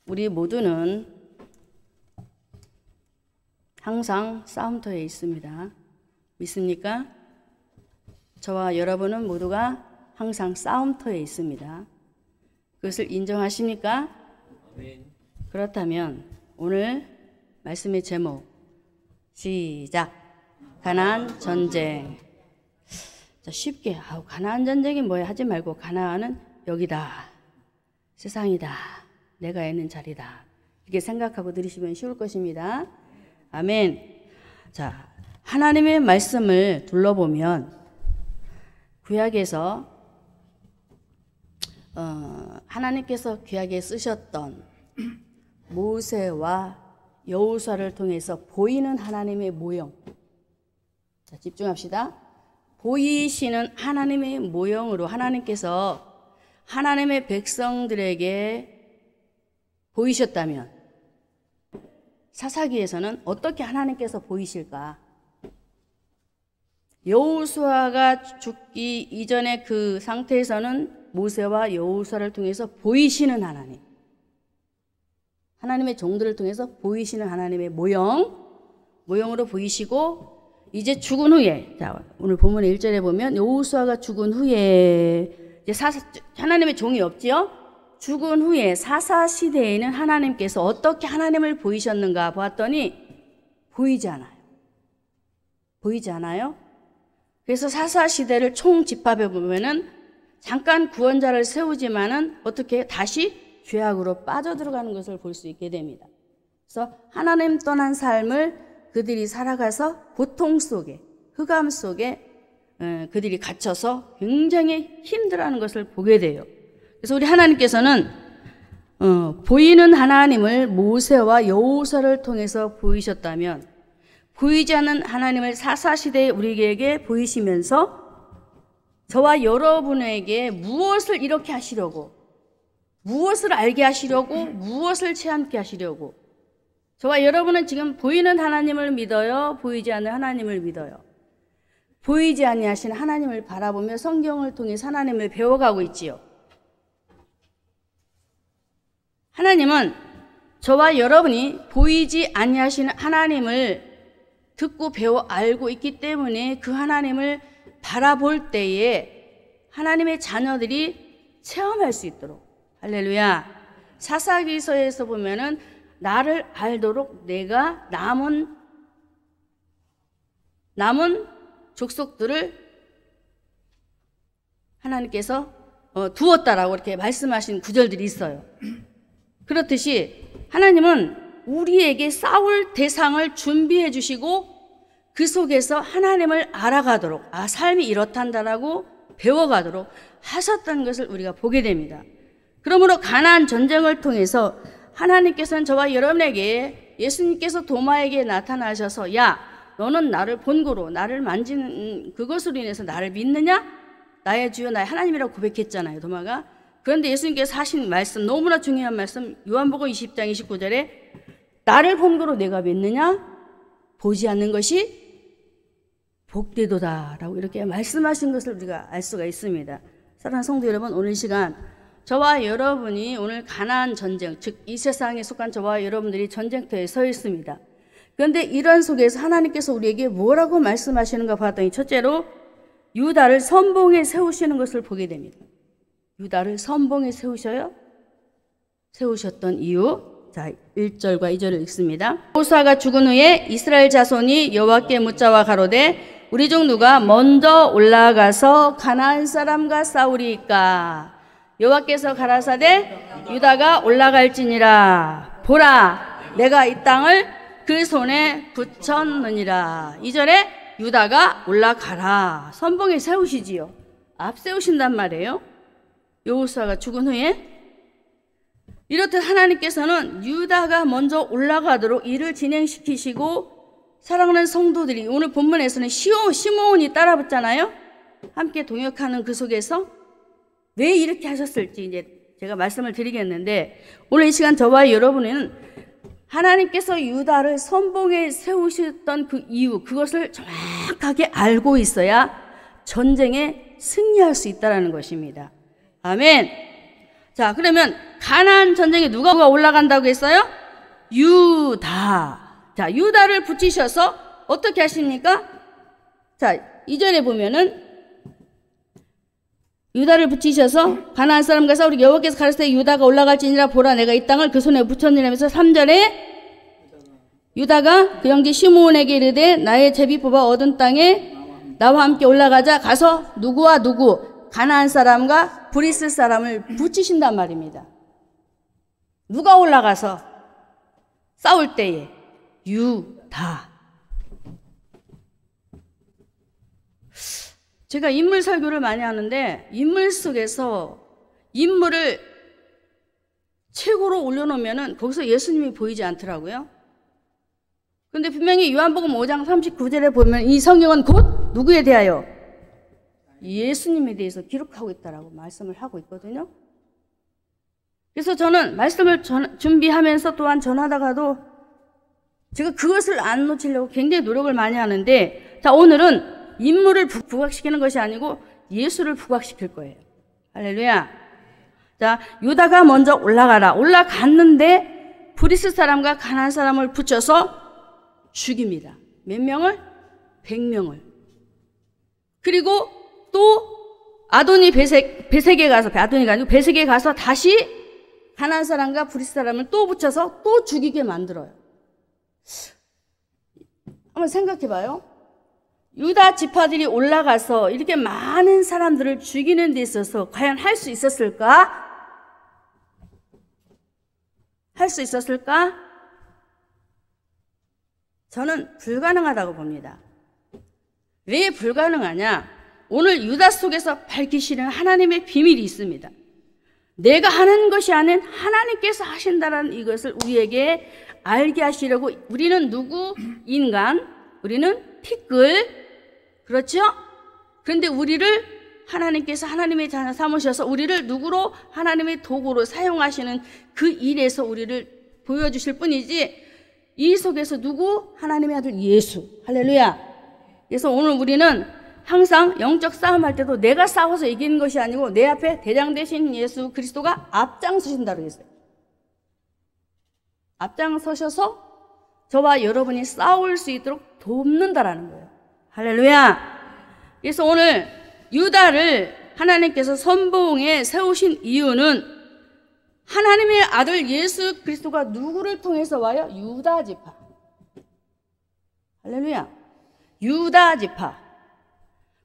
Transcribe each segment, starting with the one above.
우리 모두는 항상 싸움터에 있습니다. 믿습니까? 저와 여러분은 모두가 항상 싸움터에 있습니다. 그것을 인정하십니까? 그렇다면 오늘 말씀의 제목 시작. 가나안 전쟁. 자, 쉽게 가나안 전쟁이 뭐야 하지 말고 가나안은 여기다, 세상이다, 내가 있는 자리다, 이렇게 생각하고 들으시면 쉬울 것입니다. 아멘. 자, 하나님의 말씀을 둘러보면 구약에서 하나님께서 구약에 쓰셨던 모세와 여호수아를 통해서 보이는 하나님의 모형. 자, 집중합시다. 보이시는 하나님의 모형으로 하나님께서 하나님의 백성들에게 보이셨다면 사사기에서는 어떻게 하나님께서 보이실까? 여호수아가 죽기 이전의 그 상태에서는 모세와 여호수아를 통해서 보이시는 하나님, 하나님의 종들을 통해서 보이시는 하나님의 모형으로 보이시고, 이제 죽은 후에, 자, 오늘 본문의 1절에 보면 여호수아가 죽은 후에 이제 하나님의 종이 없지요? 죽은 후에 사사 시대에는 하나님께서 어떻게 하나님을 보이셨는가 보았더니 보이지 않아요. 보이지 않아요? 그래서 사사 시대를 총 집합해 보면은 잠깐 구원자를 세우지만은 어떻게 다시 죄악으로 빠져들어가는 것을 볼 수 있게 됩니다. 그래서 하나님 떠난 삶을 그들이 살아가서 고통 속에, 흑암 속에 그들이 갇혀서 굉장히 힘들어하는 것을 보게 돼요. 그래서 우리 하나님께서는 보이는 하나님을 모세와 여호수아를 통해서 보이셨다면, 보이지 않는 하나님을 사사시대에 우리에게 보이시면서 저와 여러분에게 무엇을 이렇게 하시려고, 무엇을 알게 하시려고, 무엇을 체험케 하시려고. 저와 여러분은 지금 보이는 하나님을 믿어요? 보이지 않는 하나님을 믿어요? 보이지 아니하신 하나님을 바라보며 성경을 통해서 하나님을 배워가고 있지요. 하나님은 저와 여러분이 보이지 아니하시는 하나님을 듣고 배워 알고 있기 때문에 그 하나님을 바라볼 때에 하나님의 자녀들이 체험할 수 있도록, 할렐루야. 사사기서에서 보면은 나를 알도록 내가 남은 족속들을 하나님께서 두었다라고 이렇게 말씀하신 구절들이 있어요. 그렇듯이 하나님은 우리에게 싸울 대상을 준비해 주시고 그 속에서 하나님을 알아가도록, 삶이 이렇단다라고 배워가도록 하셨다는 것을 우리가 보게 됩니다. 그러므로 가나안 전쟁을 통해서 하나님께서는 저와 여러분에게, 예수님께서 도마에게 나타나셔서 야, 너는 나를 본고로, 나를 만지는 그것으로 인해서 나를 믿느냐? 나의 주여 나의 하나님이라고 고백했잖아요, 도마가. 그런데 예수님께서 하신 말씀, 너무나 중요한 말씀, 요한복음 20장 29절에 나를 본고로 내가 믿느냐? 보지 않는 것이 복되도다 라고 이렇게 말씀하신 것을 우리가 알 수가 있습니다. 사랑하는 성도 여러분, 오늘 이 시간 저와 여러분이 오늘 가나안 전쟁, 즉 이 세상에 속한 저와 여러분들이 전쟁터에 서 있습니다. 그런데 이런 속에서 하나님께서 우리에게 뭐라고 말씀하시는가 봤더니, 첫째로 유다를 선봉에 세우시는 것을 보게 됩니다. 유다를 선봉에 세우셨던 이유, 자, 1절과 2절을 읽습니다. 여호수아가 죽은 후에 이스라엘 자손이 여호와께 묻자와 가로되 우리 중 누가 먼저 올라가서 가나안 사람과 싸우리이까? 여호와께서 가라사대 유다가 올라갈지니라. 보라, 내가 이 땅을 그 손에 붙였느니라. 2절에 유다가 올라가라. 선봉에 세우시지요. 앞세우신단 말이에요. 여호수아가 죽은 후에. 이렇듯 하나님께서는 유다가 먼저 올라가도록 일을 진행시키시고, 사랑하는 성도들이 오늘 본문에서는 시므온이 따라붙잖아요. 함께 동역하는 그 속에서 왜 이렇게 하셨을지 이제 제가 말씀을 드리겠는데, 오늘 이 시간 저와 여러분은 하나님께서 유다를 선봉에 세우셨던 그 이유, 그것을 정확하게 알고 있어야 전쟁에 승리할 수 있다는 것입니다. 아멘. 자, 그러면 가나안 전쟁에 누가 올라간다고 했어요? 유다. 자, 유다를 붙이셔서 어떻게 하십니까? 자, 2절에 보면은 유다를 붙이셔서 가나안 사람과 싸우리 여호와께서 가르치되 유다가 올라갈지니라 보라 내가 이 땅을 그 손에 붙였느니라면서 3절에 유다가 그 형제 시므온에게 이르되 나의 제비 뽑아 얻은 땅에 나와 함께 올라가자. 가서 누구와 누구? 가나안 사람과 브리스 사람을 붙이신단 말입니다. 누가 올라가서 싸울 때에? 유다. 제가 인물 설교를 많이 하는데 인물 속에서 인물을 최고로 올려놓으면 거기서 예수님이 보이지 않더라고요. 근데 분명히 요한복음 5장 39절에 보면 이 성경은 곧 누구에 대하여? 예수님에 대해서 기록하고 있다라고 말씀을 하고 있거든요. 그래서 저는 말씀을 준비하면서 또한 전하다가도 제가 그것을 안 놓치려고 굉장히 노력을 많이 하는데, 자, 오늘은 인물을 부각시키는 것이 아니고 예수를 부각시킬 거예요. 할렐루야. 자, 유다가 먼저 올라가라. 올라갔는데 브리스 사람과 가나안 사람을 붙여서 죽입니다. 몇 명을? 100명을. 그리고 또 아도니 베색에 가서, 아도니가 아니고 베색에 가서 다시 가나안 사람과 브리스 사람을 또 붙여서 또 죽이게 만들어요. 한번 생각해 봐요. 유다 지파들이 올라가서 이렇게 많은 사람들을 죽이는 데 있어서 과연 할 수 있었을까? 할 수 있었을까? 저는 불가능하다고 봅니다. 왜 불가능하냐? 오늘 유다 속에서 밝히시는 하나님의 비밀이 있습니다. 내가 하는 것이 아닌 하나님께서 하신다는 이것을 우리에게 알게 하시려고. 우리는 누구? 인간. 우리는 티끌. 그렇죠? 그런데 우리를 하나님께서 하나님의 자녀 삼으셔서 우리를 누구로? 하나님의 도구로 사용하시는 그 일에서 우리를 보여주실 뿐이지, 이 속에서 누구? 하나님의 아들 예수. 할렐루야. 그래서 오늘 우리는 항상 영적 싸움할 때도 내가 싸워서 이기는 것이 아니고 내 앞에 대장 되신 예수 그리스도가 앞장서신다고 했어요. 앞장서셔서 저와 여러분이 싸울 수 있도록 돕는다라는 거예요. 할렐루야. 그래서 오늘 유다를 하나님께서 선봉에 세우신 이유는 하나님의 아들 예수 그리스도가 누구를 통해서 와요? 유다 지파. 할렐루야. 유다 지파.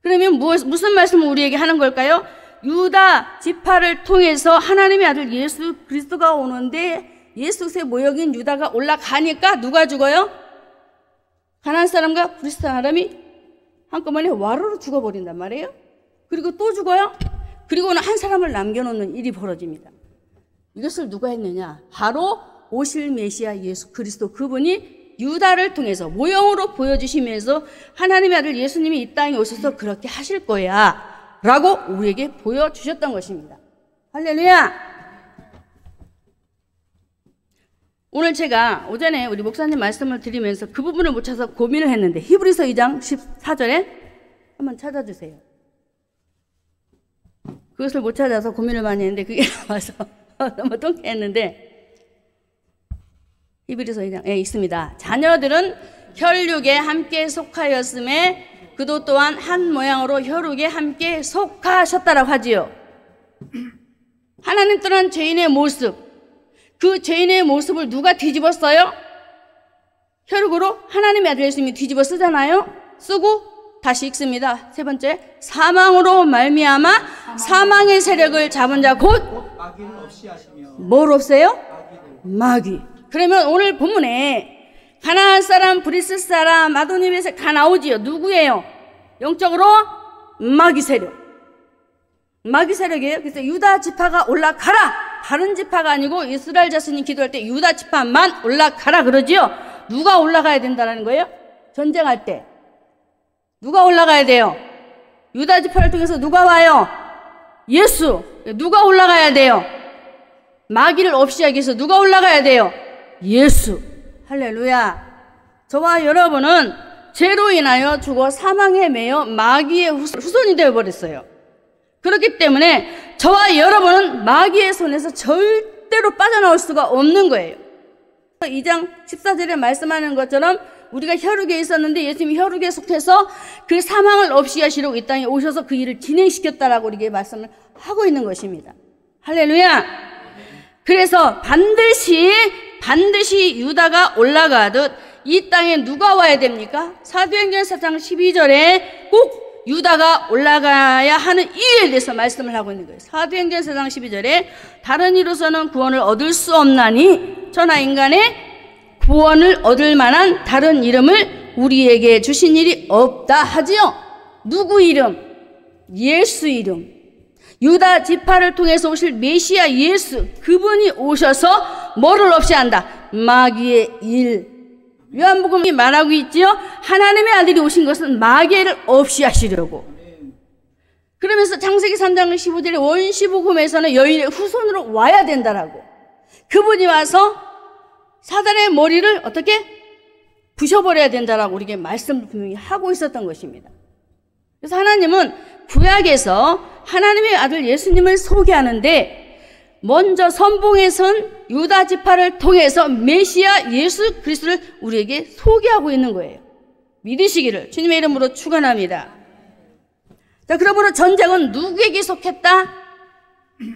그러면 무슨 말씀을 우리에게 하는 걸까요? 유다 지파를 통해서 하나님의 아들 예수 그리스도가 오는데 예수의 모역인 유다가 올라가니까 누가 죽어요? 가나안 사람과 브리스 사람이 한꺼번에 와르르 죽어버린단 말이에요. 그리고 또 죽어요. 그리고는 한 사람을 남겨놓는 일이 벌어집니다. 이것을 누가 했느냐? 바로 오실 메시아 예수 그리스도, 그분이 유다를 통해서 모형으로 보여주시면서 하나님의 아들 예수님이 이 땅에 오셔서 그렇게 하실 거야 라고 우리에게 보여주셨던 것입니다. 할렐루야. 오늘 제가 오전에 우리 목사님 말씀을 드리면서 그 부분을 못 찾아서 고민을 했는데, 히브리서 2장 14절에 한번 찾아주세요. 그것을 못 찾아서 고민을 많이 했는데 그게 나와서 너무 통쾌했는데, 히브리서 2장에 있습니다. 자녀들은 혈육에 함께 속하였음에 그도 또한 한 모양으로 혈육에 함께 속하셨다라고 하지요. 하나님 떠난 죄인의 모습, 그 죄인의 모습을 누가 뒤집었어요? 혈육으로 하나님의 아들 예수님이 뒤집어 쓰잖아요. 쓰고 다시 읽습니다. 세 번째, 사망으로 말미암아 사망의 세력을 잡은 자 곧 마귀를 없이 하시며. 뭘 없애요? 마귀. 그러면 오늘 본문에 가나안 사람, 브리스 사람, 아도니베색 다 나오지요. 누구예요? 영적으로 마귀 세력. 마귀 세력이에요. 그래서 유다 지파가 올라가라. 다른 지파가 아니고 이스라엘 자손이 기도할 때 유다 지파만 올라가라 그러지요. 누가 올라가야 된다는 거예요? 전쟁할 때 누가 올라가야 돼요? 유다 지파를 통해서 누가 와요? 예수. 누가 올라가야 돼요? 마귀를 없이 하기 위해서 누가 올라가야 돼요? 예수. 할렐루야. 저와 여러분은 죄로 인하여 죽어 사망에 매여 마귀의 후손이 되어버렸어요. 그렇기 때문에 저와 여러분은 마귀의 손에서 절대로 빠져나올 수가 없는 거예요. 2장 14절에 말씀하는 것처럼 우리가 혈육에 있었는데 예수님이 혈육에 속해서 그 사망을 없이 하시려고 이 땅에 오셔서 그 일을 진행시켰다라고 이렇게 말씀을 하고 있는 것입니다. 할렐루야. 그래서 반드시 유다가 올라가듯 이 땅에 누가 와야 됩니까? 사도행전 4장 12절에 꼭 유다가 올라가야 하는 이유에 대해서 말씀을 하고 있는 거예요. 사도행전 4장 12절에 다른 이로서는 구원을 얻을 수 없나니 천하 인간의 구원을 얻을 만한 다른 이름을 우리에게 주신 일이 없다 하지요. 누구 이름? 예수 이름. 유다 지파를 통해서 오실 메시아 예수, 그분이 오셔서 뭐를 없이 한다? 마귀의 일. 요한복음이 말하고 있지요. 하나님의 아들이 오신 것은 마귀를 없이 하시려고. 그러면서 창세기 3장 15절에 원시복음에서는 여인의 후손으로 와야 된다라고. 그분이 와서 사단의 머리를 어떻게 부셔버려야 된다라고 우리에게 말씀을 분명히 하고 있었던 것입니다. 그래서 하나님은 구약에서 하나님의 아들 예수님을 소개하는데 먼저 선봉에 선 유다 지파를 통해서 메시아 예수 그리스도를 우리에게 소개하고 있는 거예요. 믿으시기를 주님의 이름으로 축원합니다. 자, 그러므로 전쟁은 누구에게 속했다?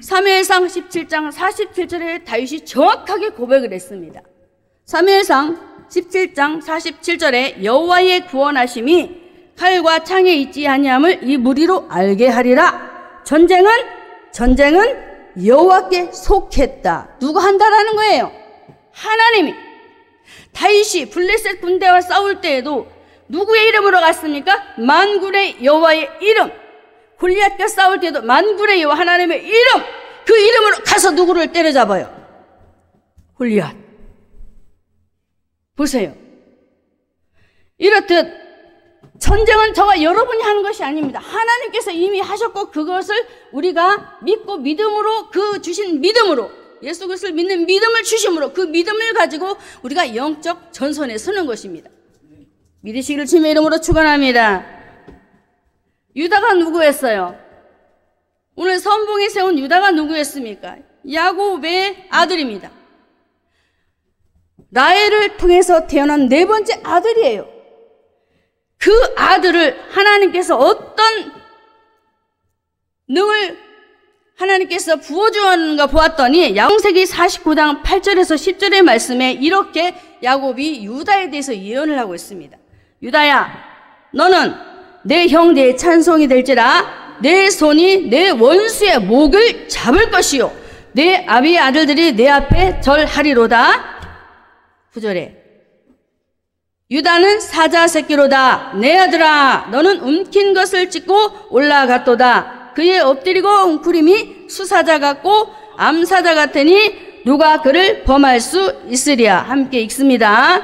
사무엘상 17장 47절에 다윗이 정확하게 고백을 했습니다. 사무엘상 17장 47절에 여호와의 구원하심이 칼과 창에 있지 아니함을 이 무리로 알게 하리라. 전쟁은 여호와께 속했다. 누가 한다라는 거예요? 하나님이. 다윗이 블레셋 군대와 싸울 때에도 누구의 이름으로 갔습니까? 만군의 여호와의 이름. 골리앗과 싸울 때도 만군의 여호와 하나님의 이름. 그 이름으로 가서 누구를 때려잡아요? 골리앗. 보세요. 이렇듯 전쟁은 저와 여러분이 하는 것이 아닙니다. 하나님께서 이미 하셨고 그것을 우리가 믿고 믿음으로 그 주신 믿음으로 예수 그리스도를 믿는 믿음을 주심으로 그 믿음을 가지고 우리가 영적 전선에 서는 것입니다. 믿으시기를 주님의 이름으로 축원합니다. 유다가 누구였어요? 오늘 선봉에 세운 유다가 누구였습니까? 야곱의 아들입니다. 라헬을 통해서 태어난 네 번째 아들이에요. 그 아들을 하나님께서 어떤 능을 하나님께서 부어주었는가 보았더니 창세기 49장 8절에서 10절의 말씀에 이렇게 야곱이 유다에 대해서 예언을 하고 있습니다. 유다야, 너는 내 형제의 찬송이 될지라 내 손이 내 원수의 목을 잡을 것이요 내 아비의 아들들이 내 앞에 절하리로다. 9절에 유다는 사자 새끼로다. 내 아들아, 너는 움킨 것을 찢고 올라갔도다. 그의 엎드리고 웅크림이 수사자 같고 암사자 같으니 누가 그를 범할 수 있으랴. 함께 읽습니다.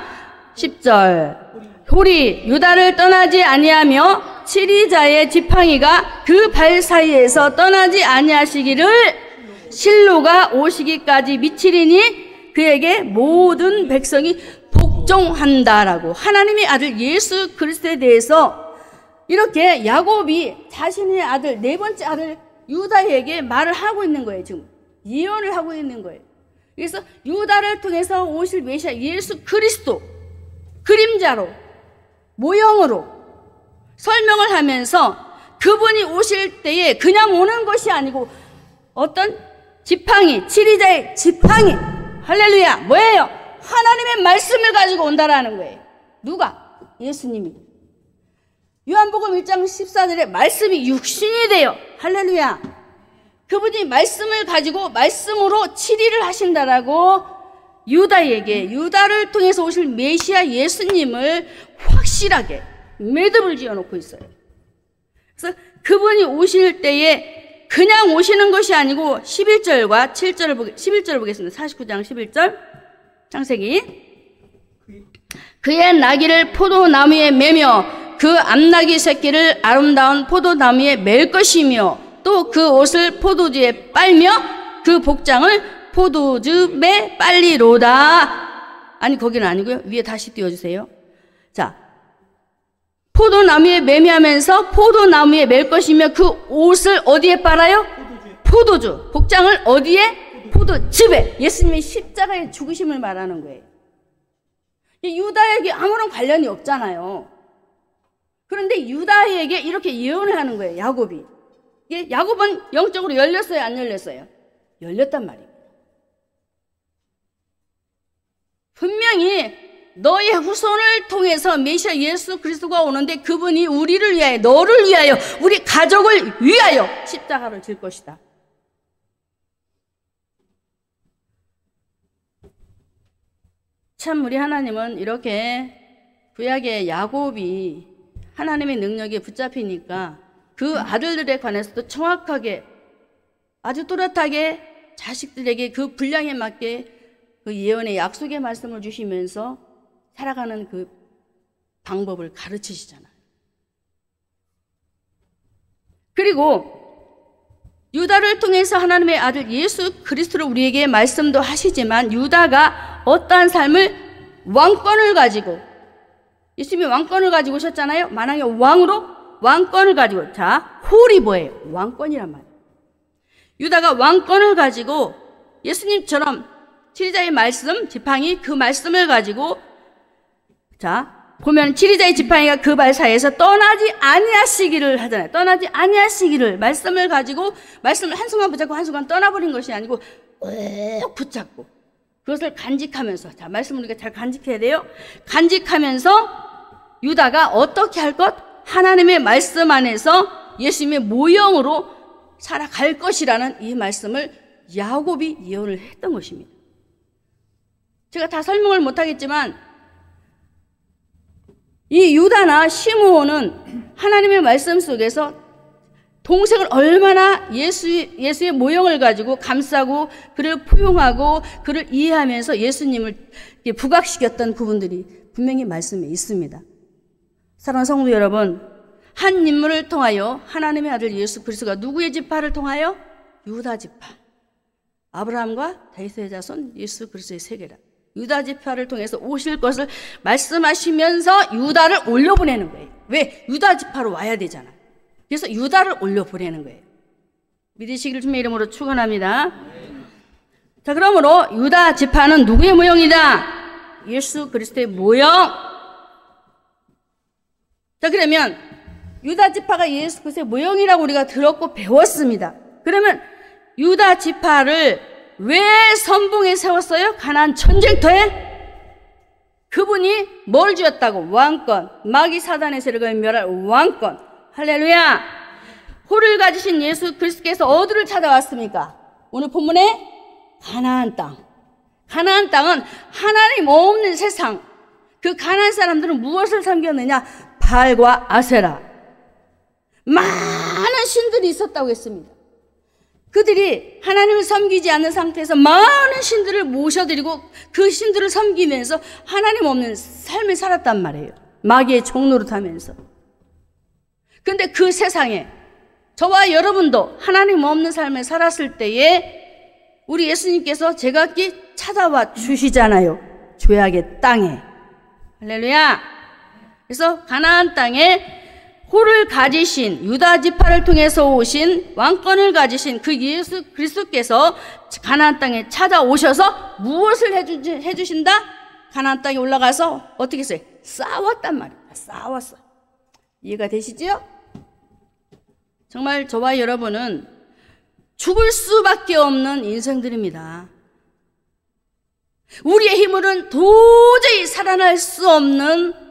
10절. 홀이 유다를 떠나지 아니하며 치리자의 지팡이가 그 발 사이에서 떠나지 아니하시기를 실로가 오시기까지 미치리니 그에게 모든 백성이 복종한다라고 하나님의 아들 예수 그리스도에 대해서 이렇게 야곱이 자신의 아들 네 번째 아들 유다에게 말을 하고 있는 거예요. 지금 예언을 하고 있는 거예요. 그래서 유다를 통해서 오실 메시아 예수 그리스도 그림자로 모형으로 설명을 하면서 그분이 오실 때에 그냥 오는 것이 아니고 어떤 지팡이, 치리자의 지팡이, 할렐루야, 뭐예요? 하나님의 말씀을 가지고 온다라는 거예요. 누가? 예수님이. 요한복음 1장 14절에 말씀이 육신이 돼요. 할렐루야. 그분이 말씀을 가지고 말씀으로 치리를 하신다라고 유다에게 유다를 통해서 오실 메시아 예수님을 확실하게 매듭을 지어놓고 있어요. 그래서 그분이 오실 때에 그냥 오시는 것이 아니고 11절과 7절을 11절을 보겠습니다. 49장 11절 창세기. 그의 나귀를 포도나무에 매며 그 암나귀 새끼를 아름다운 포도나무에 맬 것이며 또 그 옷을 포도주에 빨며 그 복장을 포도즙에 빨리로다. 아니 거기는 아니고요. 위에 다시 띄워주세요. 자, 포도나무에 매매하면서 포도나무에 맬 것이며 그 옷을 어디에 빨아요? 포도주. 복장을 어디에? 포도즙에. 예수님이 십자가에 죽으심을 말하는 거예요. 유다에게 아무런 관련이 없잖아요. 그런데 유다에게 이렇게 예언을 하는 거예요, 야곱이. 야곱은 영적으로 열렸어요, 안 열렸어요? 열렸단 말이에요. 분명히 너의 후손을 통해서 메시아 예수 그리스도가 오는데 그분이 우리를 위하여, 너를 위하여, 우리 가족을 위하여 십자가를 질 것이다. 참 우리 하나님은 이렇게 구약의 야곱이 하나님의 능력에 붙잡히니까 그 아들들에 관해서도 정확하게 아주 또렷하게 자식들에게 그 분량에 맞게 그 예언의 약속의 말씀을 주시면서 살아가는 그 방법을 가르치시잖아요. 그리고 유다를 통해서 하나님의 아들 예수 그리스도를 우리에게 말씀도 하시지만 유다가 어떠한 삶을 왕권을 가지고 예수님이 왕권을 가지고 오셨잖아요. 만왕의 왕으로 왕권을 가지고 자 홀이 뭐예요? 왕권이란 말이에요. 유다가 왕권을 가지고 예수님처럼 치리자의 말씀 지팡이 그 말씀을 가지고 자 보면 치리자의 지팡이가 그 발 사이에서 떠나지 아니하시기를 하잖아요. 떠나지 아니하시기를 말씀을 가지고 말씀을 한순간 붙잡고 한순간 떠나버린 것이 아니고 꼭 붙잡고 그것을 간직하면서 자 말씀을 우리가 잘 간직해야 돼요. 간직하면서 유다가 어떻게 할 것? 하나님의 말씀 안에서 예수님의 모형으로 살아갈 것이라는 이 말씀을 야곱이 예언을 했던 것입니다. 제가 다 설명을 못하겠지만 이 유다나 시므온은 하나님의 말씀 속에서 동생을 얼마나 예수의 모형을 가지고 감싸고 그를 포용하고 그를 이해하면서 예수님을 부각시켰던 부분들이 분명히 말씀에 있습니다. 사랑하는 성도 여러분, 한 인물을 통하여 하나님의 아들 예수 그리스도가 누구의 지파를 통하여? 유다 지파. 아브라함과 다윗의 자손 예수 그리스도의 세계라. 유다 지파를 통해서 오실 것을 말씀하시면서 유다를 올려보내는 거예요. 왜? 유다 지파로 와야 되잖아. 그래서 유다를 올려보내는 거예요. 믿으시기를 주님의 이름으로 축원합니다. 자, 그러므로 유다 지파는 누구의 모형이다? 예수 그리스도의 모형. 자, 그러면 유다 지파가 예수 그리스도의 모형이라고 우리가 들었고 배웠습니다. 그러면 유다 지파를 왜 선봉에 세웠어요? 가나안 전쟁터에? 그분이 뭘 주었다고? 왕권. 마귀 사단의 세력을 멸할 왕권. 할렐루야. 홀을 가지신 예수 그리스도께서 어디를 찾아왔습니까? 오늘 본문에 가나안 땅. 가나안 땅은 하나님 없는 세상. 그 가나안 사람들은 무엇을 섬겼느냐? 바알과 아세라. 많은 신들이 있었다고 했습니다. 그들이 하나님을 섬기지 않는 상태에서 많은 신들을 모셔드리고 그 신들을 섬기면서 하나님 없는 삶을 살았단 말이에요. 마귀의 종노릇하면서. 그런데 그 세상에 저와 여러분도 하나님 없는 삶을 살았을 때에 우리 예수님께서 제각기 찾아와 주시잖아요. 죄악의 땅에. 할렐루야. 그래서 가나안 땅에 홀을 가지신 유다 지파를 통해서 오신 왕권을 가지신 그 예수 그리스도께서 가나안 땅에 찾아오셔서 무엇을 해주신다? 가나안 땅에 올라가서 어떻게 했어요? 싸웠단 말이에요. 싸웠어. 이해가 되시죠? 정말 저와 여러분은 죽을 수밖에 없는 인생들입니다. 우리의 힘으로는 도저히 살아날 수 없는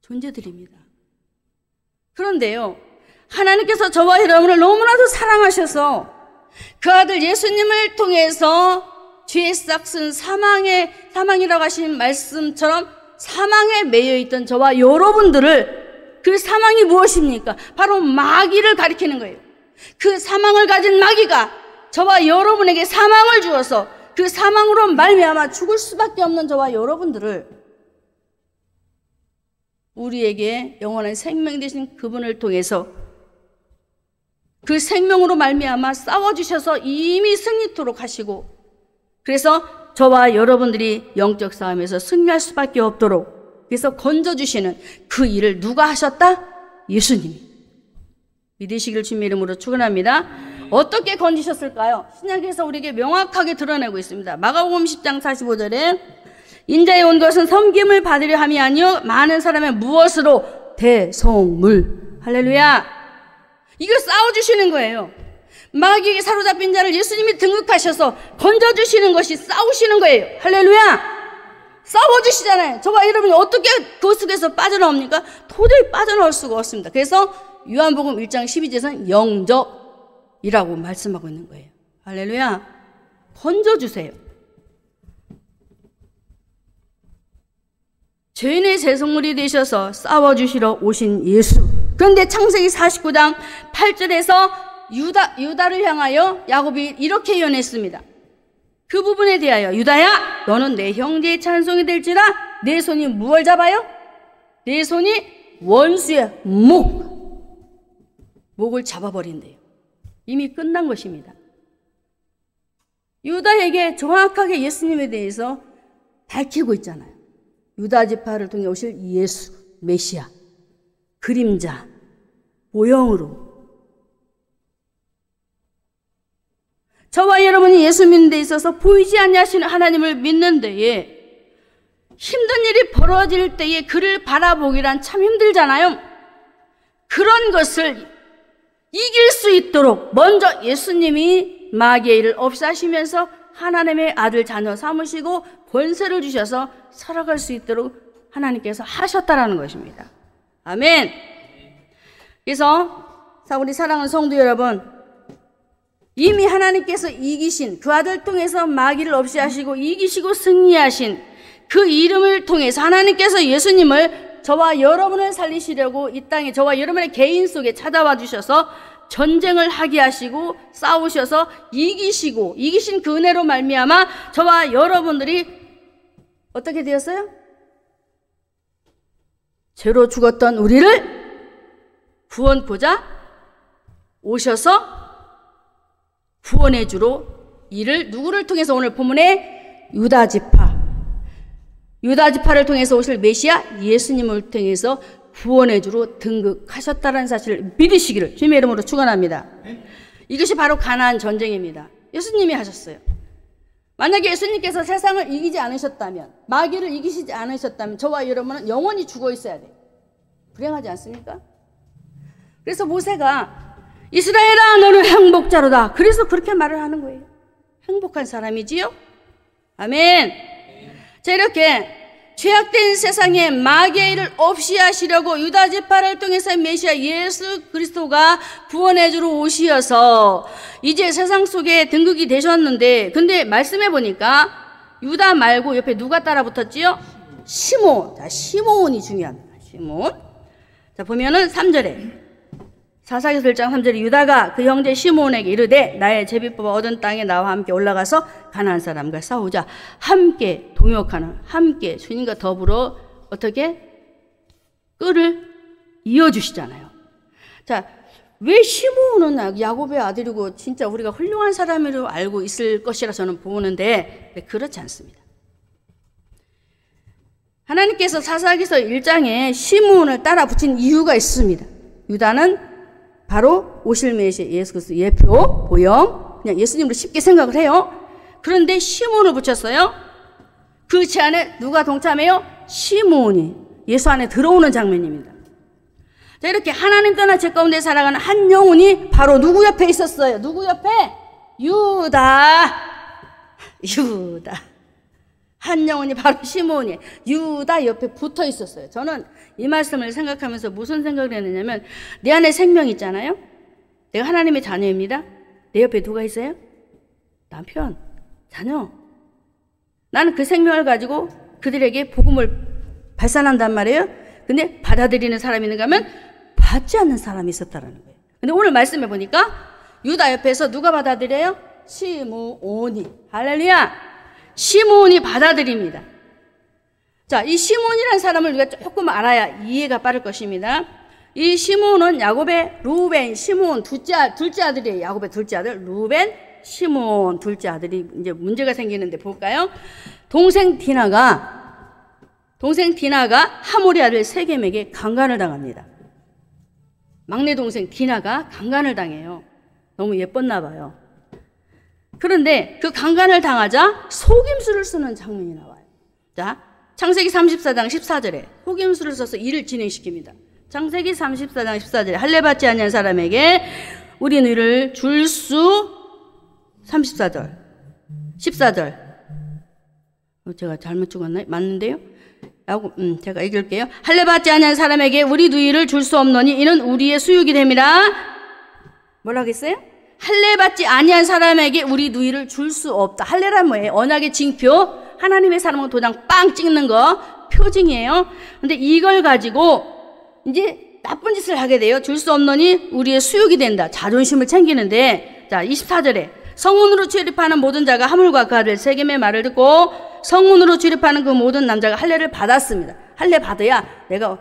존재들입니다. 그런데요, 하나님께서 저와 여러분을 너무나도 사랑하셔서 그 아들 예수님을 통해서 죄의 싹슨 사망이라고 하신 말씀처럼 사망에 매여 있던 저와 여러분들을 그 사망이 무엇입니까? 바로 마귀를 가리키는 거예요. 그 사망을 가진 마귀가 저와 여러분에게 사망을 주어서 그 사망으로 말미암아 죽을 수밖에 없는 저와 여러분들을 우리에게 영원한 생명 되신 그분을 통해서 그 생명으로 말미암아 싸워주셔서 이미 승리토록 하시고 그래서 저와 여러분들이 영적 싸움에서 승리할 수밖에 없도록 그래서 건져주시는 그 일을 누가 하셨다? 예수님이. 믿으시길 주님의 이름으로 축원합니다. 어떻게 건지셨을까요? 신약에서 우리에게 명확하게 드러내고 있습니다. 마가복음 10장 45절에 인자에 온 것은 섬김을 받으려 함이 아니요 많은 사람의 무엇으로? 대성물. 할렐루야. 이거 싸워주시는 거예요. 마귀에게 사로잡힌 자를 예수님이 등극하셔서 건져주시는 것이 싸우시는 거예요. 할렐루야. 싸워주시잖아요. 저와 여러분이 어떻게 그 속에서 빠져나옵니까? 도저히 빠져나올 수가 없습니다. 그래서 요한복음 1장 12절에서는 영접이라고 말씀하고 있는 거예요. 할렐루야. 건져주세요. 죄인의 제성물이 되셔서 싸워주시러 오신 예수. 그런데 창세기 49장 8절에서 유다를 향하여 야곱이 이렇게 예언했습니다. 그 부분에 대하여 유다야 너는 내 형제의 찬송이 될지라 내 손이 무엇을 잡아요? 내 손이 원수의 목을 잡아버린대요. 이미 끝난 것입니다. 유다에게 정확하게 예수님에 대해서 밝히고 있잖아요. 유다 지파를 통해 오실 예수, 메시아, 그림자, 모형으로. 저와 여러분이 예수 믿는 데 있어서 보이지 아니하시는 하나님을 믿는 데에 힘든 일이 벌어질 때에 그를 바라보기란 참 힘들잖아요. 그런 것을 이길 수 있도록 먼저 예수님이 마귀의 일을 없이 하시면서 하나님의 아들 자녀 삼으시고 권세를 주셔서 살아갈 수 있도록 하나님께서 하셨다라는 것입니다. 아멘. 그래서 우리 사랑하는 성도 여러분, 이미 하나님께서 이기신 그 아들 통해서 마귀를 없이 하시고 이기시고 승리하신 그 이름을 통해서 하나님께서 예수님을 저와 여러분을 살리시려고 이 땅에 저와 여러분의 개인 속에 찾아와 주셔서 전쟁을 하게 하시고 싸우셔서 이기신 그 은혜로 말미암아 저와 여러분들이 어떻게 되었어요? 죄로 죽었던 우리를 구원코자 오셔서 구원해 주러 이를 누구를 통해서 오늘 본문에 유다 지파를 통해서 오실 메시아 예수님을 통해서 구원해 주러 등극하셨다는 사실을 믿으시기를 주님의 이름으로 축원합니다. 이것이 바로 가나안 전쟁입니다. 예수님이 하셨어요. 만약에 예수님께서 세상을 이기지 않으셨다면, 마귀를 이기시지 않으셨다면 저와 여러분은 영원히 죽어 있어야 돼요. 불행하지 않습니까? 그래서 모세가 이스라엘아 너는 행복자로다. 그래서 그렇게 말을 하는 거예요. 행복한 사람이지요? 아멘. 자, 이렇게 죄악된 세상에 마귀의 일을 없이 하시려고 유다 지파를 통해서 메시아 예수 그리스도가 구원해 주러 오시어서 이제 세상 속에 등극이 되셨는데, 근데 말씀해 보니까 유다 말고 옆에 누가 따라 붙었지요? 시몬. 자, 시몬이 중요합니다. 시몬. 자, 보면은 3절에 사사기서 1장 3절에 유다가 그 형제 시몬에게 이르되 나의 제비뽑아 얻은 땅에 나와 함께 올라가서 가나안 사람과 싸우자. 함께 동역하는, 함께 주님과 더불어 어떻게 끈을 이어주시잖아요. 자, 왜 시몬은 야곱의 아들이고 진짜 우리가 훌륭한 사람으로 알고 있을 것이라 저는 보는데 그렇지 않습니다. 하나님께서 사사기서 1장에 시몬을 따라 붙인 이유가 있습니다. 유다는 바로 오실 메시아 예수 그리스도 예표, 보형, 그냥 예수님으로 쉽게 생각을 해요. 그런데 시몬을 붙였어요. 그 안에 누가 동참해요? 시몬이 예수 안에 들어오는 장면입니다. 자, 이렇게 하나님 떠나 죄 가운데 살아가는 한 영혼이 바로 누구 옆에 있었어요? 누구 옆에? 유다. 한 영혼이 바로 시몬이 유다 옆에 붙어 있었어요. 저는 이 말씀을 생각하면서 무슨 생각을 했느냐면, 내 안에 생명이 있잖아요. 내가 하나님의 자녀입니다. 내 옆에 누가 있어요? 남편, 자녀. 나는 그 생명을 가지고 그들에게 복음을 발산한단 말이에요. 근데 받아들이는 사람이 있는가 하면 받지 않는 사람이 있었다라는 거예요. 근데 오늘 말씀해 보니까 유다 옆에서 누가 받아들여요? 시므온이. 할렐루야. 시몬이 받아들입니다. 자, 이 시몬이라는 사람을 우리가 조금 알아야 이해가 빠를 것입니다. 이 시몬은 야곱의 루벤, 시몬 둘째 아들이에요. 야곱의 둘째 아들 루벤, 시몬 둘째 아들이 이제 문제가 생기는데 볼까요? 동생 디나가 동생 디나가 하몰의 아들 세겜에게 강간을 당합니다. 막내 동생 디나가 강간을 당해요. 너무 예뻤나 봐요. 그런데 그 강간을 당하자 속임수를 쓰는 장면이 나와요. 자, 창세기 34장 14절에 속임수를 써서 일을 진행시킵니다. 창세기 34장 14절에 할례 받지 아니한 사람에게 우리 누이를 줄 수 34절 14절 제가 잘못 적었나요? 맞는데요? 제가 읽을게요. 할례 받지 아니한 사람에게 우리 누이를 줄 수 없노니 이는 우리의 수육이 됨이라. 뭐라고 했어요? 할례 받지 아니한 사람에게 우리 누이를 줄 수 없다. 할례란 뭐예요? 언약의 징표. 하나님의 사람은 도장 빵 찍는 거 표징이에요. 근데 이걸 가지고 이제 나쁜 짓을 하게 돼요. 줄 수 없노니 우리의 수육이 된다. 자존심을 챙기는데, 자 24절에 성문으로 출입하는 모든 자가 하물과 그 아들 세겜의 말을 듣고 성문으로 출입하는 그 모든 남자가 할례를 받았습니다. 할례 받아야 내가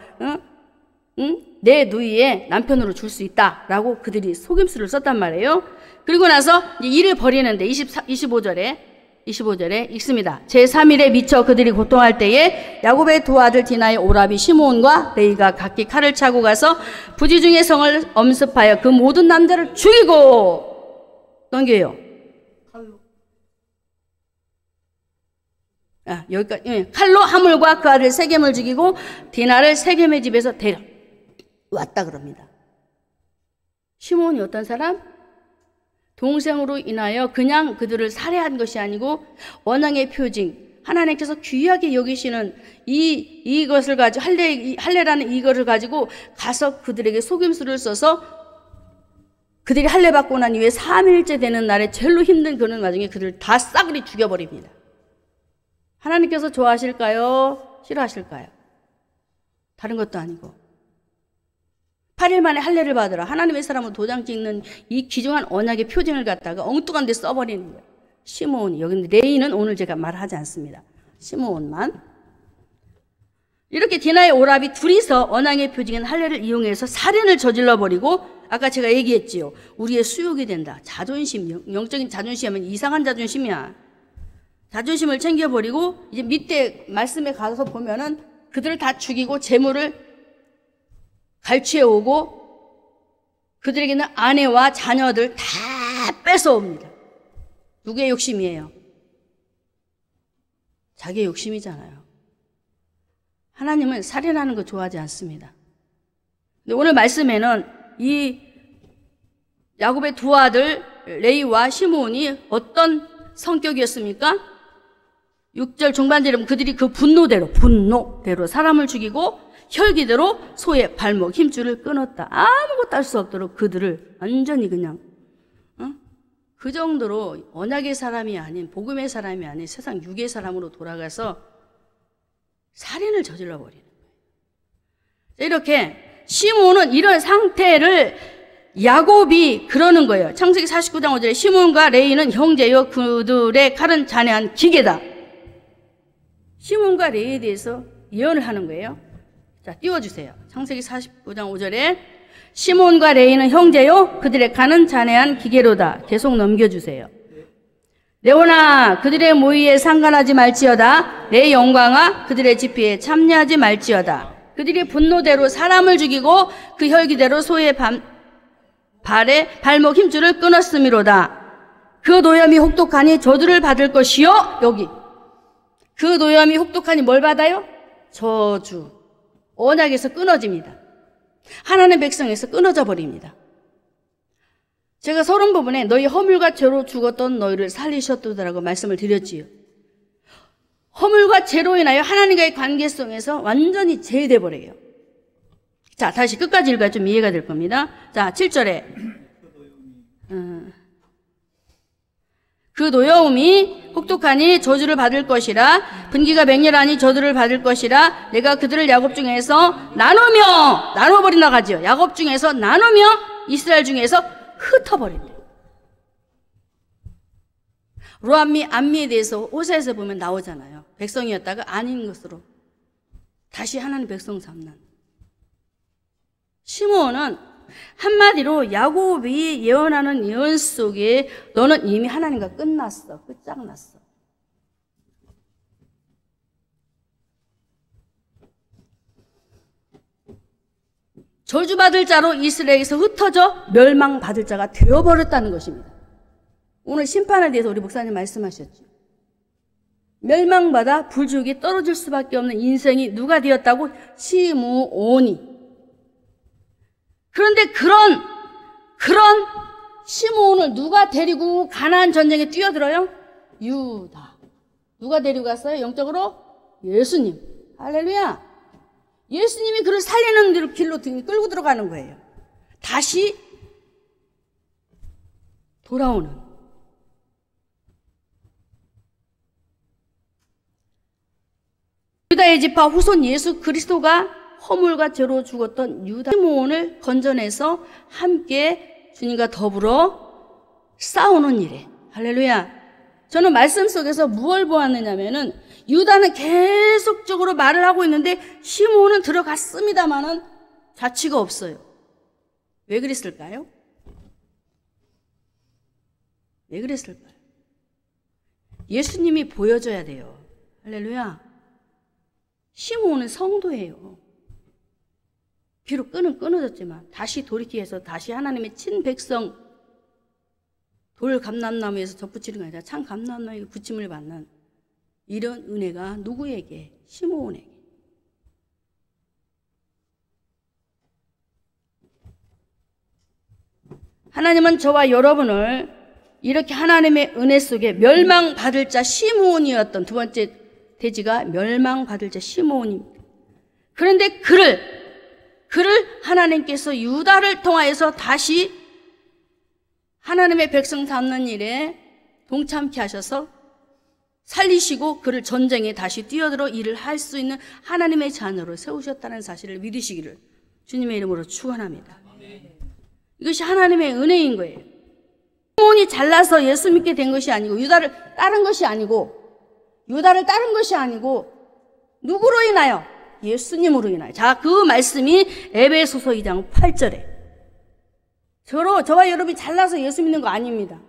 내 누이의 남편으로 줄 수 있다라고 그들이 속임수를 썼단 말이에요. 그리고 나서 일을 벌이는데 25절에 읽습니다. 제3일에 미쳐 그들이 고통할 때에 야곱의 두 아들 디나의 오라비 시므온과 레이가 각기 칼을 차고 가서 부지 중의 성을 엄습하여 그 모든 남자를 죽이고 넘겨요. 여기까지. 칼로 하물과 그 아들 세겜을 죽이고 디나를 세겜의 집에서 데려왔다 그럽니다. 시므온이 어떤 사람? 동생으로 인하여 그냥 그들을 살해한 것이 아니고 원앙의 표징, 하나님께서 귀하게 여기시는 이것을 가지고 할례라는 이것을 가지고 가서 그들에게 속임수를 써서 그들이 할례 받고 난 이후에 3일째 되는 날에 제일로 힘든 그런 와중에 그들을 다 싸그리 죽여버립니다. 하나님께서 좋아하실까요? 싫어하실까요? 다른 것도 아니고 8일 만에 할례를 받으라. 하나님의 사람은 도장 찍는 이 귀중한 언약의 표징을 갖다가 엉뚱한 데 써버리는 거예요. 시므온이. 여기 레이는 오늘 제가 말하지 않습니다. 시므온만. 이렇게 디나의 오라비 둘이서 언약의 표징인 할례를 이용해서 살인을 저질러버리고 아까 제가 얘기했지요. 우리의 수욕이 된다. 자존심, 영적인 자존심은 이상한 자존심이야. 자존심을 챙겨버리고 이제 밑에 말씀에 가서 보면은 그들을 다 죽이고 재물을 갈취해오고 그들에게는 아내와 자녀들 다 뺏어옵니다. 누구의 욕심이에요? 자기의 욕심이잖아요. 하나님은 살인하는 거 좋아하지 않습니다. 근데 오늘 말씀에는 이 야곱의 두 아들 레이와 시므온이 어떤 성격이었습니까? 6절 중반절에 그들이 그 분노대로 사람을 죽이고 혈기대로 소의 발목 힘줄을 끊었다. 아무것도 할 수 없도록 그들을 완전히 그냥 그 정도로 언약의 사람이 아닌 복음의 사람이 아닌 세상 육의 사람으로 돌아가서 살인을 저질러 버리는 거예요. 이렇게 시므온은 이런 상태를 야곱이 그러는 거예요. 창세기 49장 5절에 시므온과 레이는 형제요 그들의 칼은 잔해한 기계다. 시므온과 레이에 대해서 예언을 하는 거예요. 자, 띄워주세요. 창세기 49장 5절에 시몬과 레이는 형제요 그들의 칼은 잔해한 기계로다. 계속 넘겨주세요. 레오나 그들의 모의에 상관하지 말지어다. 내 영광아 그들의 집회에 참여하지 말지어다. 그들이 분노대로 사람을 죽이고 그 혈기대로 소의 발에 발목 힘줄을 끊었음이로다. 그 노염이 혹독하니 저주를 받을 것이요. 여기 그 노염이 혹독하니 뭘 받아요? 저주. 언약에서 끊어집니다. 하나님의 백성에서 끊어져 버립니다. 제가 서론 부분에 너희 허물과 죄로 죽었던 너희를 살리셨도다라고 말씀을 드렸지요. 허물과 죄로 인하여 하나님과의 관계성에서 완전히 제외돼 버려요. 자, 다시 끝까지 읽어야 좀 이해가 될 겁니다. 자, 7절에 그 노여움이 혹독하니 저주를 받을 것이라. 분기가 맹렬하니 저주를 받을 것이라. 내가 그들을 야곱 중에서 나눠버린다 가지요. 야곱 중에서 나누며 이스라엘 중에서 흩어버린다. 로암미, 암미에 대해서 호세아에서 보면 나오잖아요. 백성이었다가 아닌 것으로 다시 하나님 백성 삼는. 시므온은 한마디로 야곱이 예언하는 예언 속에 너는 이미 하나님과 끝났어. 끝장났어. 저주받을 자로 이스라엘에서 흩어져 멸망받을 자가 되어버렸다는 것입니다. 오늘 심판에 대해서 우리 목사님 말씀하셨죠. 멸망받아 불지옥에 떨어질 수밖에 없는 인생이 누가 되었다고? 시므온이. 그런데 그런 시므온을 누가 데리고 가나안 전쟁에 뛰어들어요? 유다. 누가 데리고 갔어요? 영적으로? 예수님. 할렐루야. 예수님이 그를 살리는 길로 끌고 들어가는 거예요. 다시 돌아오는. 유다의 지파 후손 예수 그리스도가 허물과 죄로 죽었던 유다 시므온을 건져내서 함께 주님과 더불어 싸우는 일에. 할렐루야. 저는 말씀 속에서 무엇을 보았느냐면은 유다는 계속적으로 말을 하고 있는데 시므온은 들어갔습니다마는 자취가 없어요. 왜 그랬을까요? 왜 그랬을까요? 예수님이 보여줘야 돼요. 할렐루야. 시므온은 성도예요. 비록 끈은 끊어졌지만 다시 돌이켜서 다시 하나님의 친백성, 돌 감람나무에서 덧붙이는 게 아니라 참 감람나무에 붙임을 받는 이런 은혜가 누구에게? 시므온에게. 하나님은 저와 여러분을 이렇게 하나님의 은혜 속에 멸망받을 자 시므온이었던 두 번째 돼지가 멸망받을 자 시므온입니다. 그런데 그를 하나님께서 유다를 통하여서 다시 하나님의 백성 잡는 일에 동참케 하셔서 살리시고 그를 전쟁에 다시 뛰어들어 일을 할 수 있는 하나님의 자녀로 세우셨다는 사실을 믿으시기를 주님의 이름으로 축원합니다. 이것이 하나님의 은혜인 거예요. 시므온이 잘나서 예수 믿게 된 것이 아니고 유다를 따른 것이 아니고 누구로 인하여? 예수님으로 인하여. 자, 그 말씀이 에베소서 2장 8절에 저와 여러분이 잘나서 예수 믿는 거 아닙니다.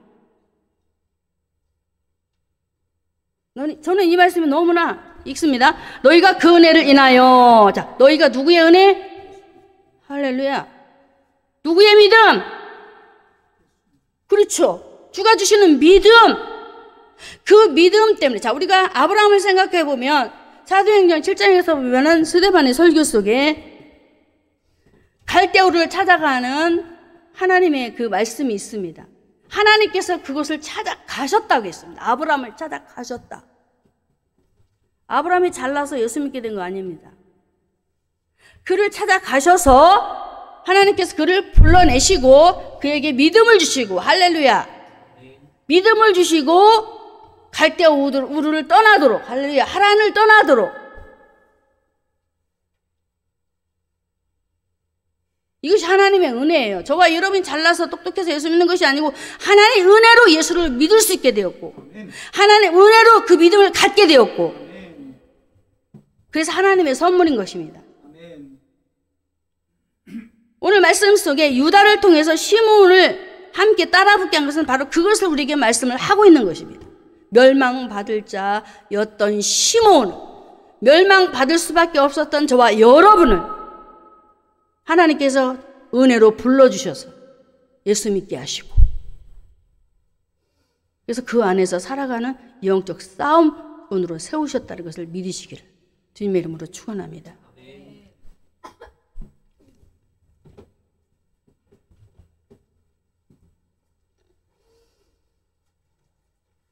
저는 이 말씀이 너무나 익습니다. 너희가 그 은혜를 인하여. 자, 너희가 누구의 은혜? 할렐루야. 누구의 믿음? 그렇죠. 주가 주시는 믿음. 그 믿음 때문에. 자, 우리가 아브라함을 생각해 보면 사도행전 7장에서 보면은 스데반의 설교 속에 갈대우를 찾아가는 하나님의 그 말씀이 있습니다. 하나님께서 그곳을 찾아가셨다고 했습니다. 아브라함을 찾아가셨다. 아브라함이 잘나서 예수 믿게 된 거 아닙니다. 그를 찾아가셔서 하나님께서 그를 불러내시고 그에게 믿음을 주시고, 할렐루야, 믿음을 주시고 갈대아 우르를 떠나도록, 할렐루야, 하란을 떠나도록. 이것이 하나님의 은혜예요. 저와 여러분이 잘나서 똑똑해서 예수 믿는 것이 아니고 하나님의 은혜로 예수를 믿을 수 있게 되었고, 하나님의 은혜로 그 믿음을 갖게 되었고, 그래서 하나님의 선물인 것입니다. 오늘 말씀 속에 유다를 통해서 시므온을 함께 따라붙게 한 것은 바로 그것을 우리에게 말씀을 하고 있는 것입니다. 멸망받을 자였던 시므온, 멸망받을 수밖에 없었던 저와 여러분을 하나님께서 은혜로 불러주셔서 예수 믿게 하시고, 그래서 그 안에서 살아가는 영적 싸움꾼으로 세우셨다는 것을 믿으시기를 주님의 이름으로 축원합니다.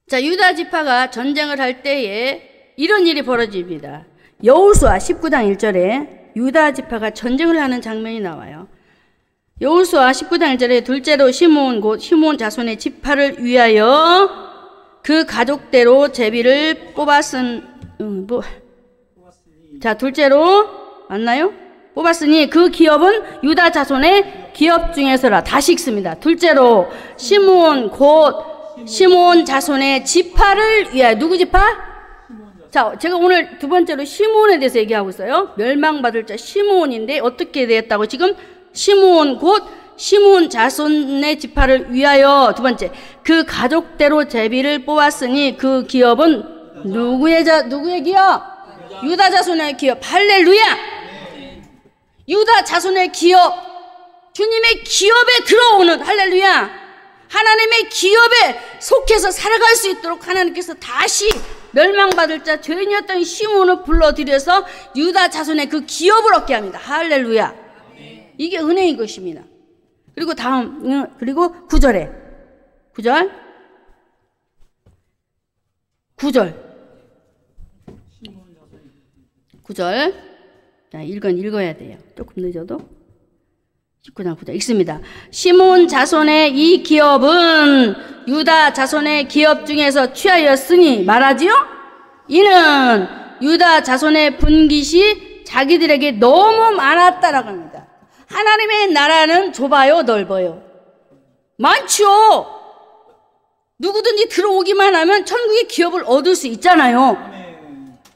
자, 유다 지파가 전쟁을 할 때에 이런 일이 벌어집니다. 여호수아 19장 1절에 유다 지파가 전쟁을 하는 장면이 나와요. 여호수아 19장 1절에 둘째로 시므온 곧 시므온 자손의 지파를 위하여 그 가족대로 제비를 자, 둘째로 맞나요? 뽑았으니 그 기업은 유다 자손의 기업 중에서라. 다시 읽습니다. 둘째로 시므온 곧 시므온 자손의 지파를 위하여. 누구 지파? 자, 제가 오늘 두 번째로 시므온에 대해서 얘기하고 있어요. 멸망받을 자 시므온인데 어떻게 되었다고? 지금 시므온 곧 시므온 자손의 지파를 위하여. 두 번째, 그 가족대로 제비를 뽑았으니 그 기업은 누구의 기업? 유다 자손의 기업. 할렐루야! 유다 자손의 기업, 주님의 기업에 들어오는, 할렐루야, 하나님의 기업에 속해서 살아갈 수 있도록 하나님께서 다시 멸망받을 자 죄인이었던 시몬을 불러들여서 유다 자손의 그 기업을 얻게 합니다. 할렐루야. 이게 은혜인 것입니다. 그리고 다음, 그리고 9절 9절. 자, 읽어야 돼요. 조금 늦어도. 19장 9절 읽습니다. 시몬 자손의 이 기업은 유다 자손의 기업 중에서 취하였으니 말하지요? 이는 유다 자손의 분깃이 자기들에게 너무 많았다라고 합니다. 하나님의 나라는 좁아요, 넓어요? 많죠. 누구든지 들어오기만 하면 천국의 기업을 얻을 수 있잖아요.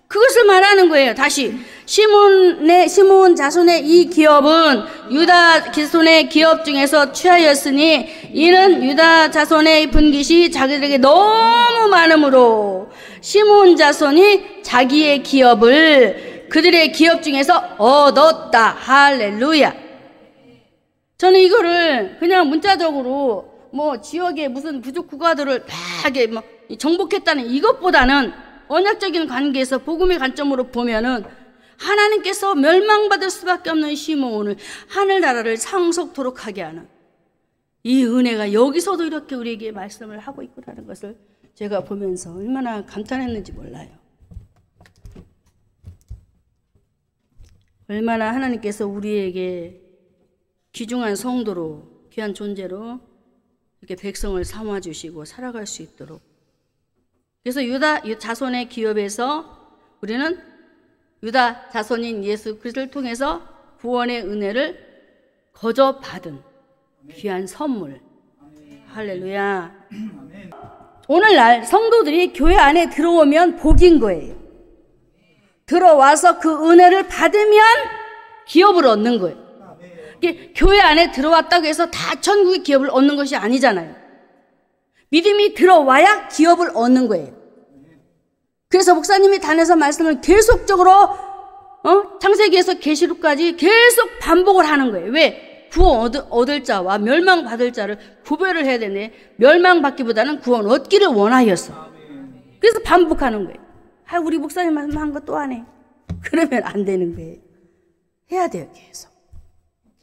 그것을 말하는 거예요. 다시 시몬 자손의 이 기업은 유다 자손의 기업 중에서 취하였으니 이는 유다 자손의 분깃이 자기들에게 너무 많으므로 시몬 자손이 자기의 기업을 그들의 기업 중에서 얻었다. 할렐루야. 저는 이거를 그냥 문자적으로 뭐 지역의 무슨 부족 국가들을 막 뭐 정복했다는 이것보다는 언약적인 관계에서 복음의 관점으로 보면은 하나님께서 멸망받을 수밖에 없는 시몬을 하늘나라를 상속토록 하게 하는 이 은혜가 여기서도 이렇게 우리에게 말씀을 하고 있구나라는 것을 제가 보면서 얼마나 감탄했는지 몰라요. 얼마나 하나님께서 우리에게 귀중한 성도로, 귀한 존재로 이렇게 백성을 삼아주시고 살아갈 수 있도록. 그래서 유다 자손의 기업에서 우리는 유다 자손인 예수 그리스도를 통해서 구원의 은혜를 거저 받은 귀한 선물. 할렐루야. 오늘날 성도들이 교회 안에 들어오면 복인 거예요. 들어와서 그 은혜를 받으면 기업을 얻는 거예요. 교회 안에 들어왔다고 해서 다 천국의 기업을 얻는 것이 아니잖아요. 믿음이 들어와야 기업을 얻는 거예요. 그래서 목사님이 단에서 말씀을 계속적으로 창세기에서 계시록까지 계속 반복을 하는 거예요. 왜? 구원 얻을 자와 멸망받을 자를 구별을 해야 되네. 멸망받기보다는 구원 얻기를 원하였어. 그래서 반복하는 거예요. 아, 우리 목사님 말씀한 거 또 안 해. 그러면 안 되는 거예요. 해야 돼요.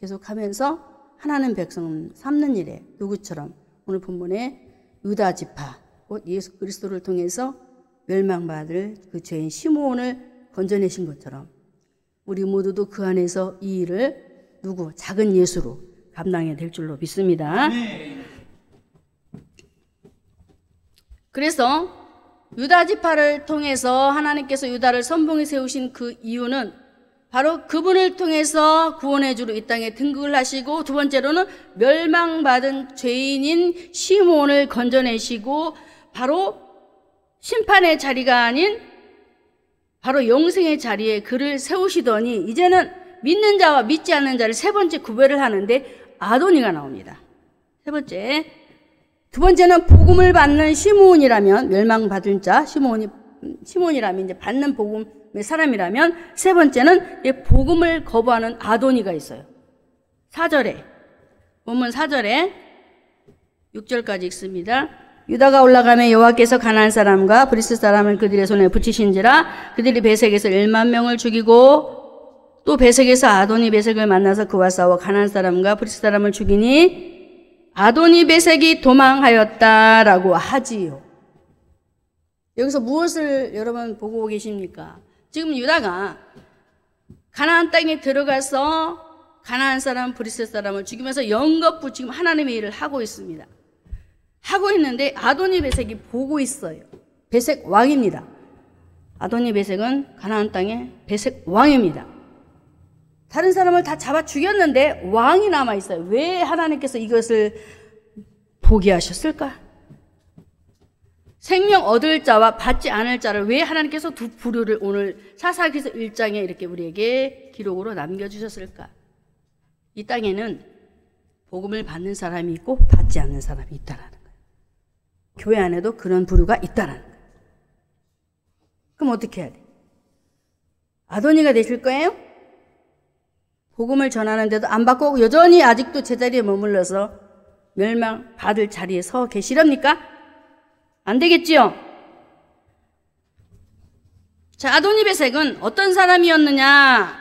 계속 하면서 하나님 백성을 삼는 일에 누구처럼 오늘 본문에 유다 지파, 곧 예수 그리스도를 통해서 멸망받을 그 죄인 시므온을 건져내신 것처럼 우리 모두도 그 안에서 이 일을 작은 예수로 감당해야 될 줄로 믿습니다. 그래서 유다 지파를 통해서 하나님께서 유다를 선봉에 세우신 그 이유는 바로 그분을 통해서 구원의 주로 이 땅에 등극을 하시고, 두 번째로는 멸망받은 죄인인 시므온을 건져내시고 바로 심판의 자리가 아닌 바로 영생의 자리에 그를 세우시더니 이제는 믿는 자와 믿지 않는 자를 세 번째 구별을 하는데 아도니가 나옵니다. 세 번째. 두 번째는 복음을 받는 시므온이라면, 멸망받은 자 시므온이라면 이제 받는 복음의 사람이라면, 세 번째는 복음을 거부하는 아도니가 있어요. 4절에 본문 4절에 6절까지 읽습니다. 유다가 올라가며 여호와께서 가나안 사람과 브리스 사람을 그들의 손에 붙이신지라 그들이 베색에서 1만 명을 죽이고 또 베색에서 아도니 베색을 만나서 그와 싸워 가나안 사람과 브리스 사람을 죽이니 아도니 베색이 도망하였다라고 하지요. 여기서 무엇을 여러분 보고 계십니까? 지금 유다가 가나안 땅에 들어가서 가나안 사람, 브리스 사람을 죽이면서 연거푸 지금 하나님의 일을 하고 있습니다. 하고 있는데 아도니 베색이 보고 있어요. 베색 왕입니다. 아도니 베색은 가나안 땅의 베색 왕입니다. 다른 사람을 다 잡아 죽였는데 왕이 남아 있어요. 왜 하나님께서 이것을 보게 하셨을까? 생명 얻을 자와 받지 않을 자를 왜 하나님께서 두 부류를 오늘 사사기서 1장에 이렇게 우리에게 기록으로 남겨주셨을까? 이 땅에는 복음을 받는 사람이 있고 받지 않는 사람이 있다라는 거예요. 교회 안에도 그런 부류가 있다라는 거예요. 그럼 어떻게 해야 돼? 아도니가 되실 거예요? 복음을 전하는데도 안 바꾸고 여전히 아직도 제자리에 머물러서 멸망받을 자리에 서 계시렵니까? 안 되겠지요? 자, 아도니베섹은 어떤 사람이었느냐?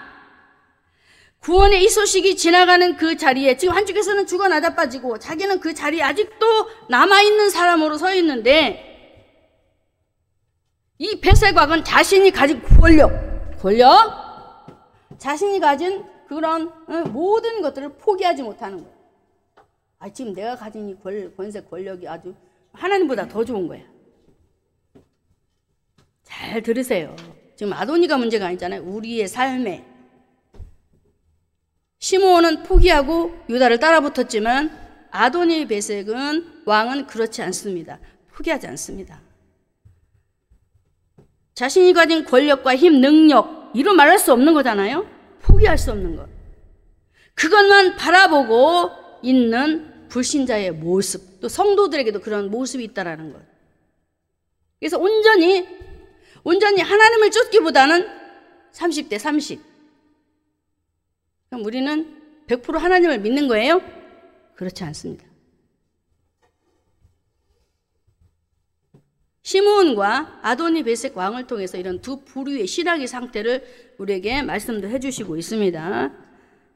구원의 이 소식이 지나가는 그 자리에 지금 한쪽에서는 죽어 나자빠지고 자기는 그 자리에 아직도 남아있는 사람으로 서 있는데 이 베세곽은 자신이 가진 권력? 자신이 가진 그런 모든 것들을 포기하지 못하는 거예요. 지금 내가 가진 이 권세, 권력이 아주 하나님보다 더 좋은 거야. 잘 들으세요. 지금 아도니가 문제가 아니잖아요. 우리의 삶에. 시므온은 포기하고 유다를 따라붙었지만 아도니 베섹은 왕은 그렇지 않습니다. 포기하지 않습니다. 자신이 가진 권력과 힘, 능력 이루 말할 수 없는 거잖아요. 포기할 수 없는 것. 그것만 바라보고 있는 불신자의 모습, 또 성도들에게도 그런 모습이 있다라는 것. 그래서 온전히 하나님을 쫓기보다는 30대 30. 그럼 우리는 100% 하나님을 믿는 거예요? 그렇지 않습니다. 시므온과 아도니 베섹 왕을 통해서 이런 두 부류의 신앙의 상태를 우리에게 말씀도 해주시고 있습니다.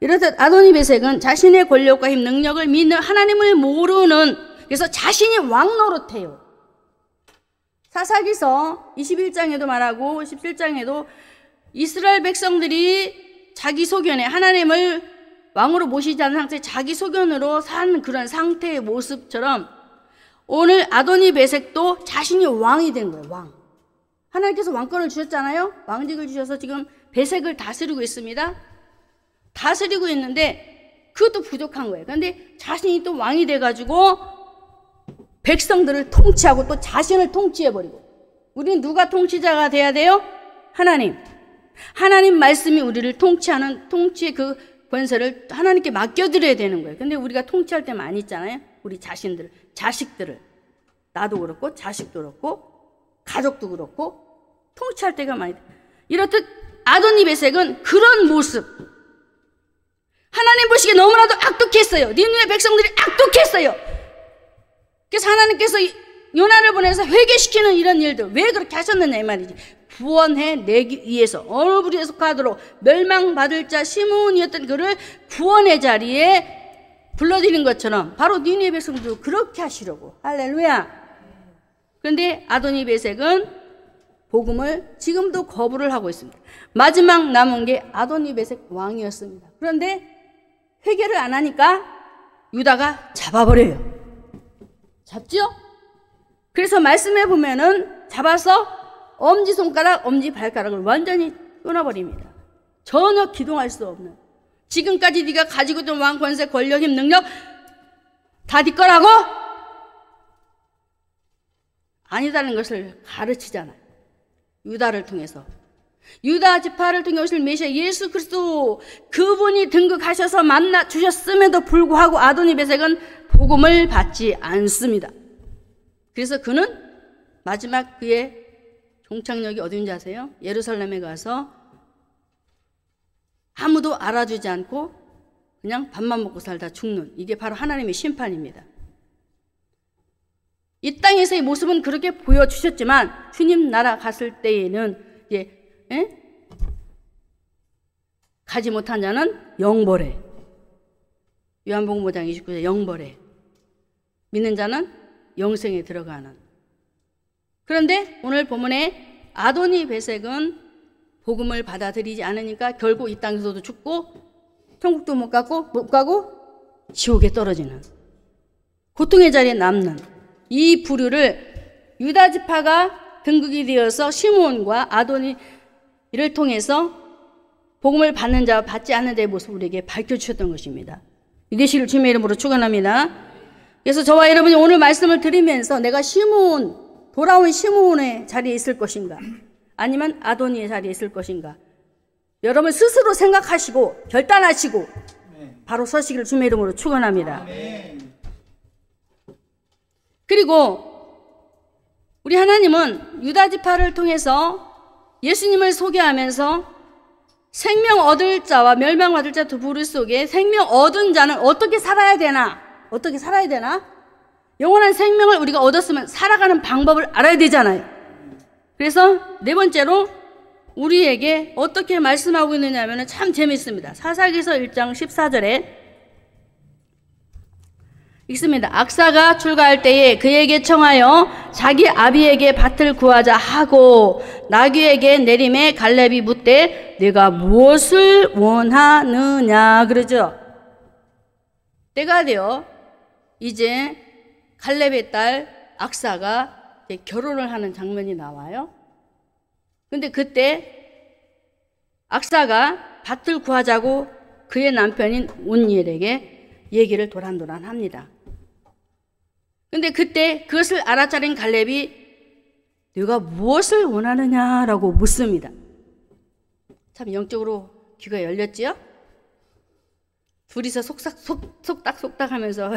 이렇듯 아도니 베섹은 자신의 권력과 힘, 능력을 믿는 하나님을 모르는, 그래서 자신이 왕 노릇해요. 사사기서 21장에도 말하고 17장에도 이스라엘 백성들이 자기 소견에 하나님을 왕으로 모시지 않은 상태, 자기 소견으로 산 그런 상태의 모습처럼 오늘 아도니 베섹도 자신이 왕이 된 거예요. 왕. 하나님께서 왕권을 주셨잖아요. 왕직을 주셔서 지금 베섹을 다스리고 있습니다. 다스리고 있는데 그것도 부족한 거예요. 그런데 자신이 또 왕이 돼가지고 백성들을 통치하고 또 자신을 통치해버리고. 우리는 누가 통치자가 돼야 돼요? 하나님. 하나님 말씀이 우리를 통치하는 통치의 그 권세를 하나님께 맡겨드려야 되는 거예요. 근데 우리가 통치할 때 많이 있잖아요. 우리 자신들, 자식들을. 나도 그렇고 자식도 그렇고 가족도 그렇고 통치할 때가 많이 돼요. 이렇듯 아도니 베섹은 그런 모습. 하나님 보시기에 너무나도 악독했어요. 니느웨 백성들이 악독했어요. 그래서 하나님께서 요나를 보내서 회개시키는 이런 일들 왜 그렇게 하셨느냐 이 말이지. 구원해내기 위해서 어느 부류에 속하도록 멸망받을 자 시므온이었던 그를 구원의 자리에 불러들인 것처럼 바로 니느웨 백성도 그렇게 하시려고. 할렐루야. 그런데 아도니 베섹은 복음을 지금도 거부를 하고 있습니다. 마지막 남은 게 아도니 베섹 왕이었습니다. 그런데 회개를 안 하니까 유다가 잡아버려요. 잡죠? 그래서 말씀해 보면은 잡아서 엄지손가락, 엄지발가락을 완전히 끊어버립니다. 전혀 기동할 수 없는. 지금까지 네가 가지고 있던 왕 권세, 권력, 힘, 능력 다 네 거라고? 아니다는 것을 가르치잖아요. 유다를 통해서. 유다 지파를 통해 오실 메시아 예수 그리스도 그분이 등극하셔서 만나 주셨음에도 불구하고 아도니 베섹은 복음을 받지 않습니다. 그래서 그는 마지막 그의 종착역이 어딘지 아세요? 예루살렘에 가서 아무도 알아주지 않고 그냥 밥만 먹고 살다 죽는, 이게 바로 하나님의 심판입니다. 이 땅에서의 모습은 그렇게 보여주셨지만 주님 나라 갔을 때에는 이제 가지 못한 자는 영벌에, 요한복음 5장 29절 영벌에, 믿는 자는 영생에 들어가는. 그런데 오늘 본문에 아도니 베섹은 복음을 받아들이지 않으니까 결국 이 땅에서도 죽고 천국도 못 가고 지옥에 떨어지는, 고통의 자리에 남는 이 부류를 유다 지파가 등극이 되어서 시므온과 아도니를 통해서 복음을 받는 자와 받지 않는 자의 모습을 우리에게 밝혀주셨던 것입니다. 이 되시기를 주님의 이름으로 축원합니다. 그래서 저와 여러분이 오늘 말씀을 들으면서 내가 시므온, 돌아온 시므온의 자리에 있을 것인가, 아니면 아도니의 자리에 있을 것인가, 여러분 스스로 생각하시고 결단하시고 바로 서시기를 주님의 이름으로 축원합니다. 그리고 우리 하나님은 유다 지파를 통해서 예수님을 소개하면서 생명 얻을 자와 멸망받을 자 두 부류 속에 생명 얻은 자는 어떻게 살아야 되나? 어떻게 살아야 되나? 영원한 생명을 우리가 얻었으면 살아가는 방법을 알아야 되잖아요. 그래서 네 번째로 우리에게 어떻게 말씀하고 있느냐 하면 참 재밌습니다. 사사기서 1장 14절에 있습니다. 악사가 출가할 때에 그에게 청하여 자기 아비에게 밭을 구하자 하고 나귀에게 내림에 갈렙이 묻되 내가 무엇을 원하느냐 그러죠. 때가 되어 이제 갈렙의 딸 악사가 이제 결혼을 하는 장면이 나와요. 근데 그때 악사가 밭을 구하자고 그의 남편인 온니엘에게 얘기를 도란도란 합니다. 근데 그때 그것을 알아차린 갈렙이 네가 무엇을 원하느냐라고 묻습니다. 참 영적으로 귀가 열렸지요? 둘이서 속닥속닥 하면서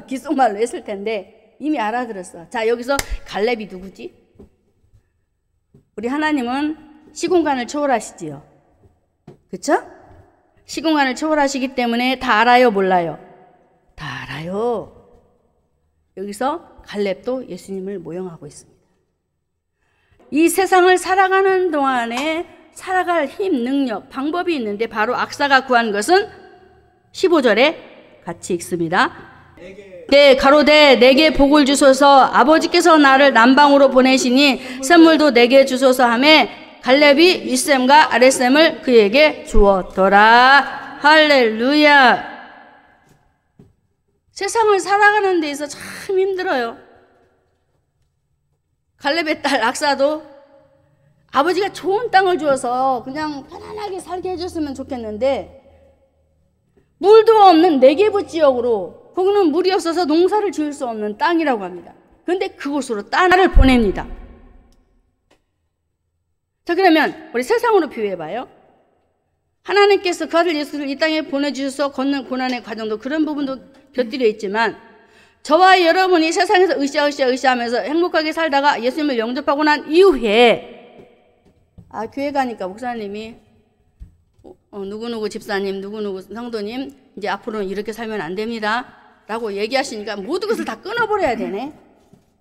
귓속말로 했을 텐데 이미 알아들었어. 자, 여기서 갈렙이 누구지? 우리 하나님은 시공간을 초월하시지요. 그쵸? 시공간을 초월하시기 때문에 다 알아요, 몰라요? 다 알아요. 여기서 갈렙도 예수님을 모형하고 있습니다. 이 세상을 살아가는 동안에 살아갈 힘, 능력, 방법이 있는데 바로 악사가 구한 것은 15절에 같이 읽습니다. 네, 가로되 내게 복을 주소서 아버지께서 나를 남방으로 보내시니 선물도 내게 주소서 하며 갈렙이 윗셈과 아랫셈을 그에게 주었더라. 할렐루야. 세상을 살아가는 데에서 참 힘들어요. 갈렙의 딸 악사도 아버지가 좋은 땅을 주어서 그냥 편안하게 살게 해줬으면 좋겠는데 물도 없는 네게브 지역으로 거기는 물이 없어서 농사를 지을 수 없는 땅이라고 합니다. 그런데 그곳으로 딸을 보냅니다. 자, 그러면 우리 세상으로 비유해봐요. 하나님께서 그 아들 예수를 이 땅에 보내주셔서 걷는 고난의 과정도 그런 부분도 곁들여 있지만 저와 여러분이 세상에서 으쌰으쌰으쌰하면서 행복하게 살다가 예수님을 영접하고 난 이후에 교회 가니까 목사님이 누구누구 집사님 누구누구 성도님 이제 앞으로는 이렇게 살면 안 됩니다 라고 얘기하시니까 모든 것을 다 끊어버려야 되네.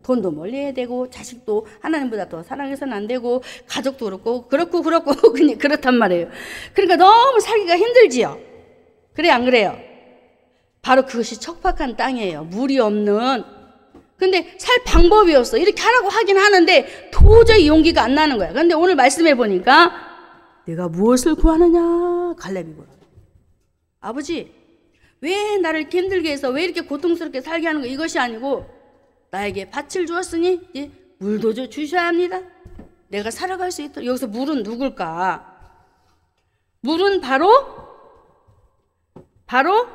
돈도 멀리해야 되고 자식도 하나님보다 더 사랑해서는 안 되고 가족도 그렇고 그냥 그렇단 말이에요. 그러니까 너무 살기가 힘들지요. 그래 안 그래요? 바로 그것이 척박한 땅이에요. 물이 없는. 근데 살 방법이 없어. 이렇게 하라고 하긴 하는데 도저히 용기가 안 나는 거야. 그런데 오늘 말씀해 보니까 내가 무엇을 구하느냐 갈렙이 물어. 아버지 왜 나를 이렇게 힘들게 해서 왜 이렇게 고통스럽게 살게 하는 거 이것이 아니고 나에게 밭을 주었으니 이제 물도 주셔야 합니다. 내가 살아갈 수 있도록. 여기서 물은 누굴까? 물은 바로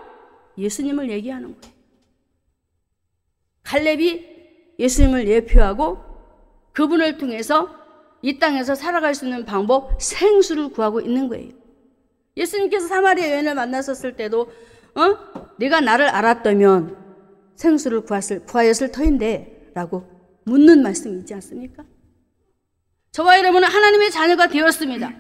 예수님을 얘기하는 거예요. 갈렙이 예수님을 예표하고 그분을 통해서 이 땅에서 살아갈 수 있는 방법, 생수를 구하고 있는 거예요. 예수님께서 사마리아 여인을 만났었을 때도 네가 나를 알았다면 생수를 구하였을 터인데 라고 묻는 말씀이 있지 않습니까? 저와 여러분은 하나님의 자녀가 되었습니다.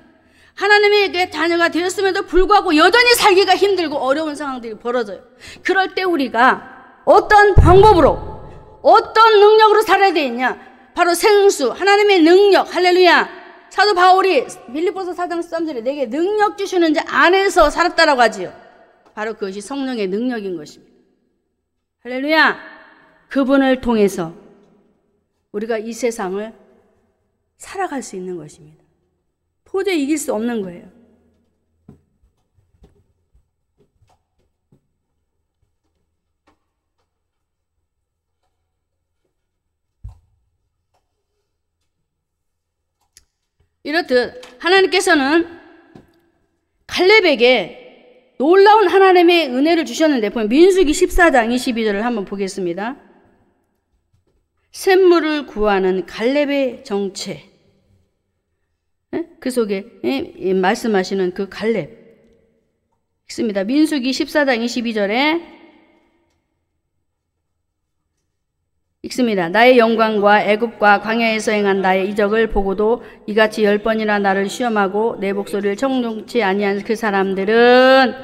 하나님의 자녀가 되었음에도 불구하고 여전히 살기가 힘들고 어려운 상황들이 벌어져요. 그럴 때 우리가 어떤 방법으로 어떤 능력으로 살아야 되느냐? 바로 생수, 하나님의 능력, 할렐루야. 사도 바울이 빌립보서 4장 13절에 내게 능력 주시는 자 안에서 살았다라고 하지요. 바로 그것이 성령의 능력인 것입니다. 할렐루야. 그분을 통해서 우리가 이 세상을 살아갈 수 있는 것입니다. 도저히 이길 수 없는 거예요. 이렇듯 하나님께서는 갈렙에게 놀라운 하나님의 은혜를 주셨는데 보면 민수기 14장 22절을 한번 보겠습니다. 샘물을 구하는 갈렙의 정체. 그 속에 말씀하시는 그 갈렙 있습니다. 민수기 14장 22절에 읽습니다. 나의 영광과 애굽과 광야에서 행한 나의 이적을 보고도 이같이 10번이나 나를 시험하고 내 목소리를 청종치 아니한 그 사람들은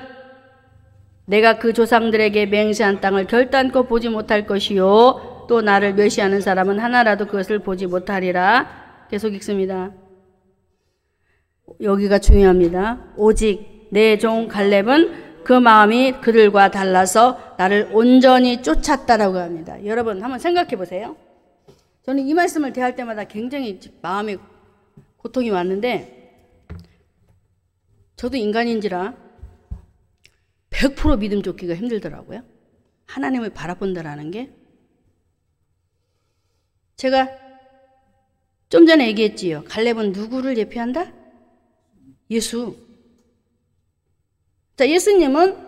내가 그 조상들에게 맹세한 땅을 결단코 보지 못할 것이요 또 나를 멸시하는 사람은 하나라도 그것을 보지 못하리라. 계속 읽습니다. 여기가 중요합니다. 오직 내 종 갈렙은 그 마음이 그들과 달라서 나를 온전히 쫓았다라고 합니다. 여러분 한번 생각해 보세요. 저는 이 말씀을 대할 때마다 굉장히 마음에 고통이 왔는데 저도 인간인지라 100% 믿음 쫓기가 힘들더라고요. 하나님을 바라본다라는 게. 제가 좀 전에 얘기했지요. 갈렙은 누구를 예표한다? 예수. 자, 예수님은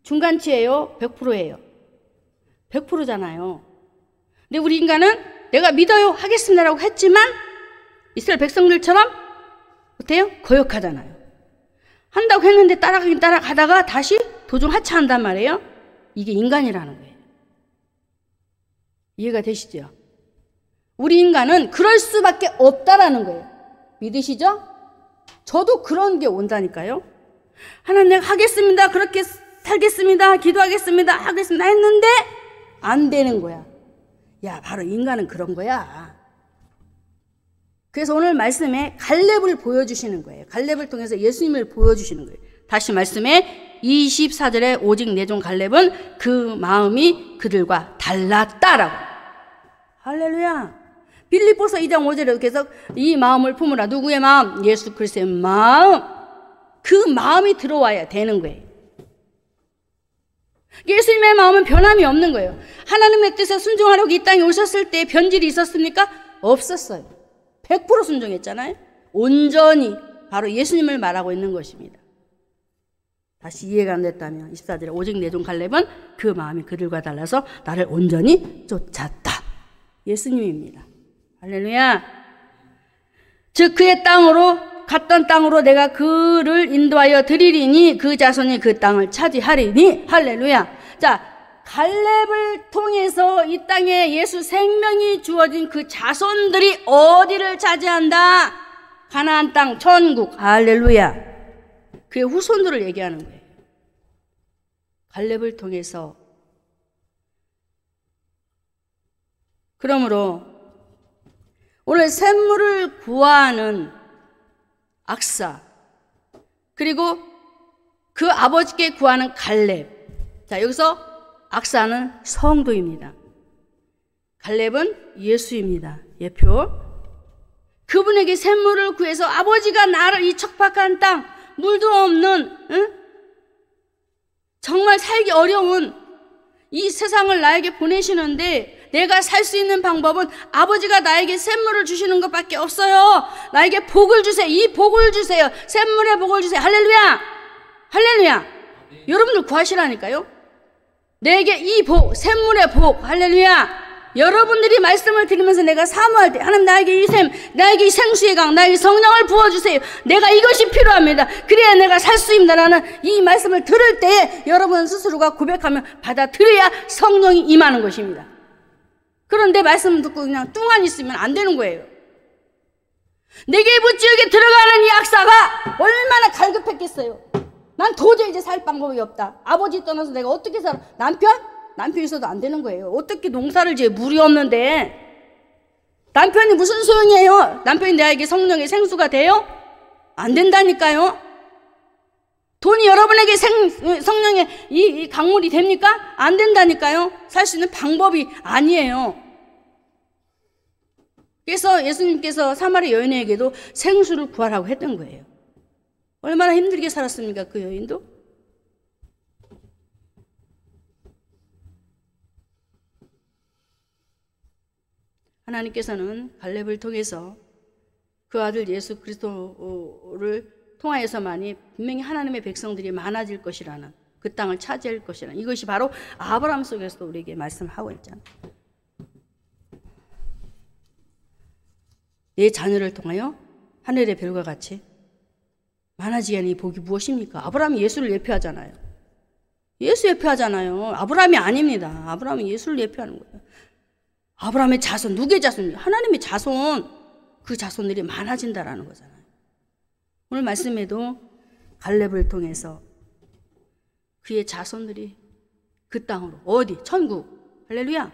중간치예요? 100%예요? 100%잖아요. 근데 우리 인간은 내가 믿어요, 하겠습니다라고 했지만 이스라엘 백성들처럼 어때요? 거역하잖아요. 한다고 했는데 따라가긴 따라가다가 다시 도중 하차한단 말이에요. 이게 인간이라는 거예요. 이해가 되시죠? 우리 인간은 그럴 수밖에 없다라는 거예요. 믿으시죠? 저도 그런 게 온다니까요. 하나님 내가 하겠습니다. 그렇게 살겠습니다. 기도하겠습니다. 하겠습니다. 했는데 안 되는 거야. 야, 바로 인간은 그런 거야. 그래서 오늘 말씀에 갈렙을 보여주시는 거예요. 갈렙을 통해서 예수님을 보여주시는 거예요. 다시 말씀에 24절에 오직 내 종 갈렙은 그 마음이 그들과 달랐다라고. 할렐루야. 빌립보서 2장 5절에 계속 이 마음을 품으라. 누구의 마음? 예수 그리스도의 마음. 그 마음이 들어와야 되는 거예요. 예수님의 마음은 변함이 없는 거예요. 하나님의 뜻에 순종하려고 이 땅에 오셨을 때 변질이 있었습니까? 없었어요. 100% 순종했잖아요. 온전히 바로 예수님을 말하고 있는 것입니다. 다시 이해가 안 됐다면 24절에 오직 내 종 갈렙은 그 마음이 그들과 달라서 나를 온전히 쫓았다. 예수님입니다. 할렐루야. 즉 그의 땅으로 갔던 땅으로 내가 그를 인도하여 드리리니 그 자손이 그 땅을 차지하리니. 할렐루야. 자, 갈렙을 통해서 이 땅에 예수 생명이 주어진 그 자손들이 어디를 차지한다? 가나안 땅, 천국. 할렐루야. 그의 후손들을 얘기하는 거예요. 갈렙을 통해서. 그러므로 오늘 샘물을 구하는 악사, 그리고 그 아버지께 구하는 갈렙. 자, 여기서 악사는 성도입니다. 갈렙은 예수입니다. 예표. 그분에게 샘물을 구해서 아버지가 나를 이 척박한 땅, 물도 없는, 정말 살기 어려운 이 세상을 나에게 보내시는데 내가 살 수 있는 방법은 아버지가 나에게 샘물을 주시는 것밖에 없어요. 나에게 복을 주세요. 이 복을 주세요. 샘물의 복을 주세요. 할렐루야. 할렐루야. 여러분들 구하시라니까요. 내게 이 복, 샘물의 복. 할렐루야. 여러분들이 말씀을 드리면서 내가 사모할 때 하나님 나에게 이 샘, 나에게 이 생수의 강, 나에게 성령을 부어주세요. 내가 이것이 필요합니다. 그래야 내가 살 수 있다라는 이 말씀을 들을 때에 여러분 스스로가 고백하며 받아들여야 성령이 임하는 것입니다. 그런데 말씀 듣고 그냥 뚱한 있으면 안 되는 거예요. 내게 부지역에 들어가는 이 악사가 얼마나 갈급했겠어요. 난 도저히 이제 살 방법이 없다. 아버지 떠나서 내가 어떻게 살아? 남편 있어도 안 되는 거예요. 어떻게 농사를 지어? 물이 없는데. 남편이 무슨 소용이에요? 남편이 나에게 성령의 생수가 돼요? 안 된다니까요. 돈이 여러분에게 성령의 이 강물이 됩니까? 안 된다니까요. 살 수 있는 방법이 아니에요. 그래서 예수님께서 사마리 여인에게도 생수를 구하라고 했던 거예요. 얼마나 힘들게 살았습니까? 그 여인도? 하나님께서는 갈렙을 통해서 그 아들 예수 그리스도를 통하여서만이 분명히 하나님의 백성들이 많아질 것이라는, 그 땅을 차지할 것이라는, 이것이 바로 아브라함 속에서도 우리에게 말씀하고 있잖아요. 내 자녀를 통하여 하늘의 별과 같이 많아지게 하는 이 복이 무엇입니까? 아브라함이 예수를 예표하잖아요. 예수 예표하잖아요. 아브라함이 아닙니다. 아브라함은 예수를 예표하는 거예요. 아브라함의 자손, 누구의 자손? 하나님의 자손, 그 자손들이 많아진다라는 거잖아요. 오늘 말씀에도 갈렙을 통해서 그의 자손들이 그 땅으로, 어디? 천국, 할렐루야,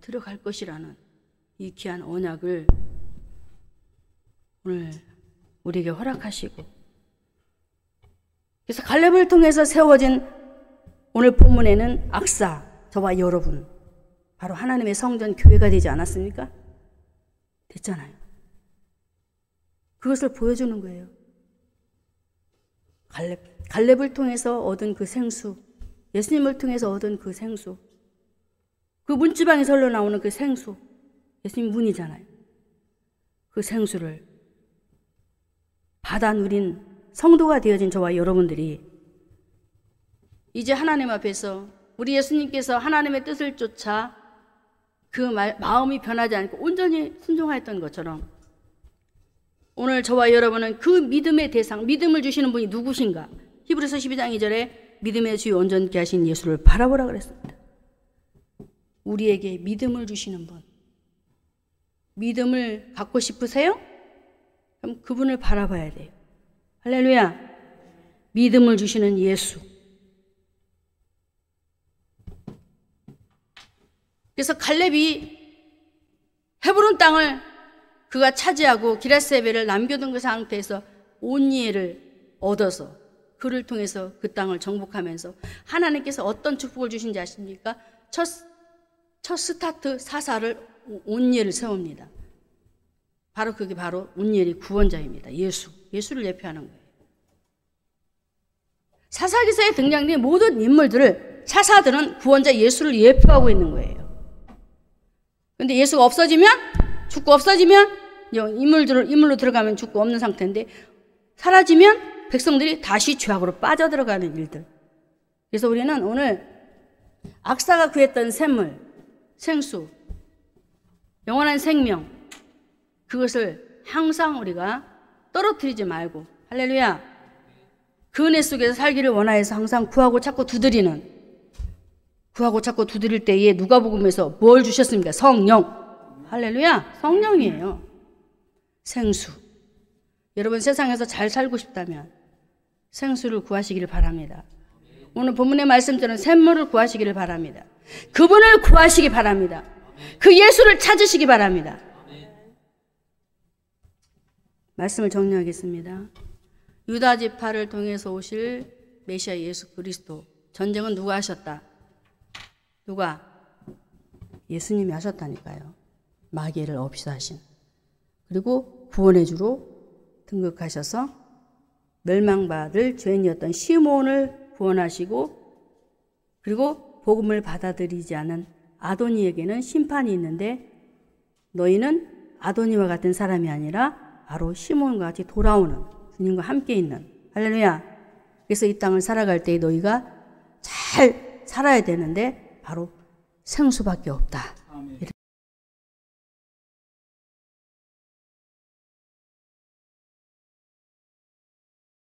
들어갈 것이라는 이 귀한 언약을 오늘 우리에게 허락하시고, 그래서 갈렙을 통해서 세워진 오늘 본문에는 악사, 저와 여러분, 바로 하나님의 성전 교회가 되지 않았습니까? 됐잖아요. 그것을 보여주는 거예요. 갈렙을 통해서 얻은 그 생수, 예수님을 통해서 얻은 그 생수, 그 문지방에서 흘러나오는 그 생수, 예수님 문이잖아요. 그 생수를 받아 누린 성도가 되어진 저와 여러분들이 이제 하나님 앞에서 우리 예수님께서 하나님의 뜻을 쫓아 그 마음이 변하지 않고 온전히 순종하였던 것처럼 오늘 저와 여러분은 그 믿음의 대상, 믿음을 주시는 분이 누구신가? 히브리서 12장 2절에 믿음의 주요 온전케 하신 예수를 바라보라 그랬습니다. 우리에게 믿음을 주시는 분. 믿음을 갖고 싶으세요? 그럼 그분을 바라봐야 돼요. 할렐루야. 믿음을 주시는 예수. 그래서 갈렙이 헤브론 땅을 그가 차지하고 기럇세벨을 남겨둔 그 상태에서 온니엘을 얻어서 그를 통해서 그 땅을 정복하면서 하나님께서 어떤 축복을 주신지 아십니까? 첫 스타트 사사를 온니엘을 세웁니다. 바로 그게 바로 온니엘이 구원자입니다. 예수를 예표하는 거예요. 사사기서에 등장된 모든 인물들을 사사들은 구원자 예수를 예표하고 있는 거예요. 그런데 예수가 없어지면, 죽고 없어지면 인물로 들어가면 죽고 없는 상태인데 사라지면 백성들이 다시 죄악으로 빠져들어가는 일들. 그래서 우리는 오늘 악사가 구했던 샘물, 생수, 영원한 생명, 그것을 항상 우리가 떨어뜨리지 말고, 할렐루야, 그 은혜 속에서 살기를 원하여서 항상 구하고 찾고 두드리는, 구하고 찾고 두드릴 때에 누가복음에서 뭘 주셨습니까? 성령. 할렐루야, 성령이에요. 생수. 여러분 세상에서 잘 살고 싶다면 생수를 구하시기를 바랍니다. 오늘 본문의 말씀처럼 샘물을 구하시기를 바랍니다. 그분을 구하시기 바랍니다. 그 예수를 찾으시기 바랍니다. 말씀을 정리하겠습니다. 유다 지파를 통해서 오실 메시아 예수 그리스도, 전쟁은 누가 하셨다? 누가? 예수님이 하셨다니까요. 마귀를 없이하신. 그리고 구원의 주로 등극하셔서 멸망받을 죄인이었던 시몬을 구원하시고, 그리고 복음을 받아들이지 않은 아도니에게는 심판이 있는데 너희는 아도니와 같은 사람이 아니라 바로 시몬과 같이 돌아오는 주님과 함께 있는, 할렐루야. 그래서 이 땅을 살아갈 때 너희가 잘 살아야 되는데 바로 생수밖에 없다.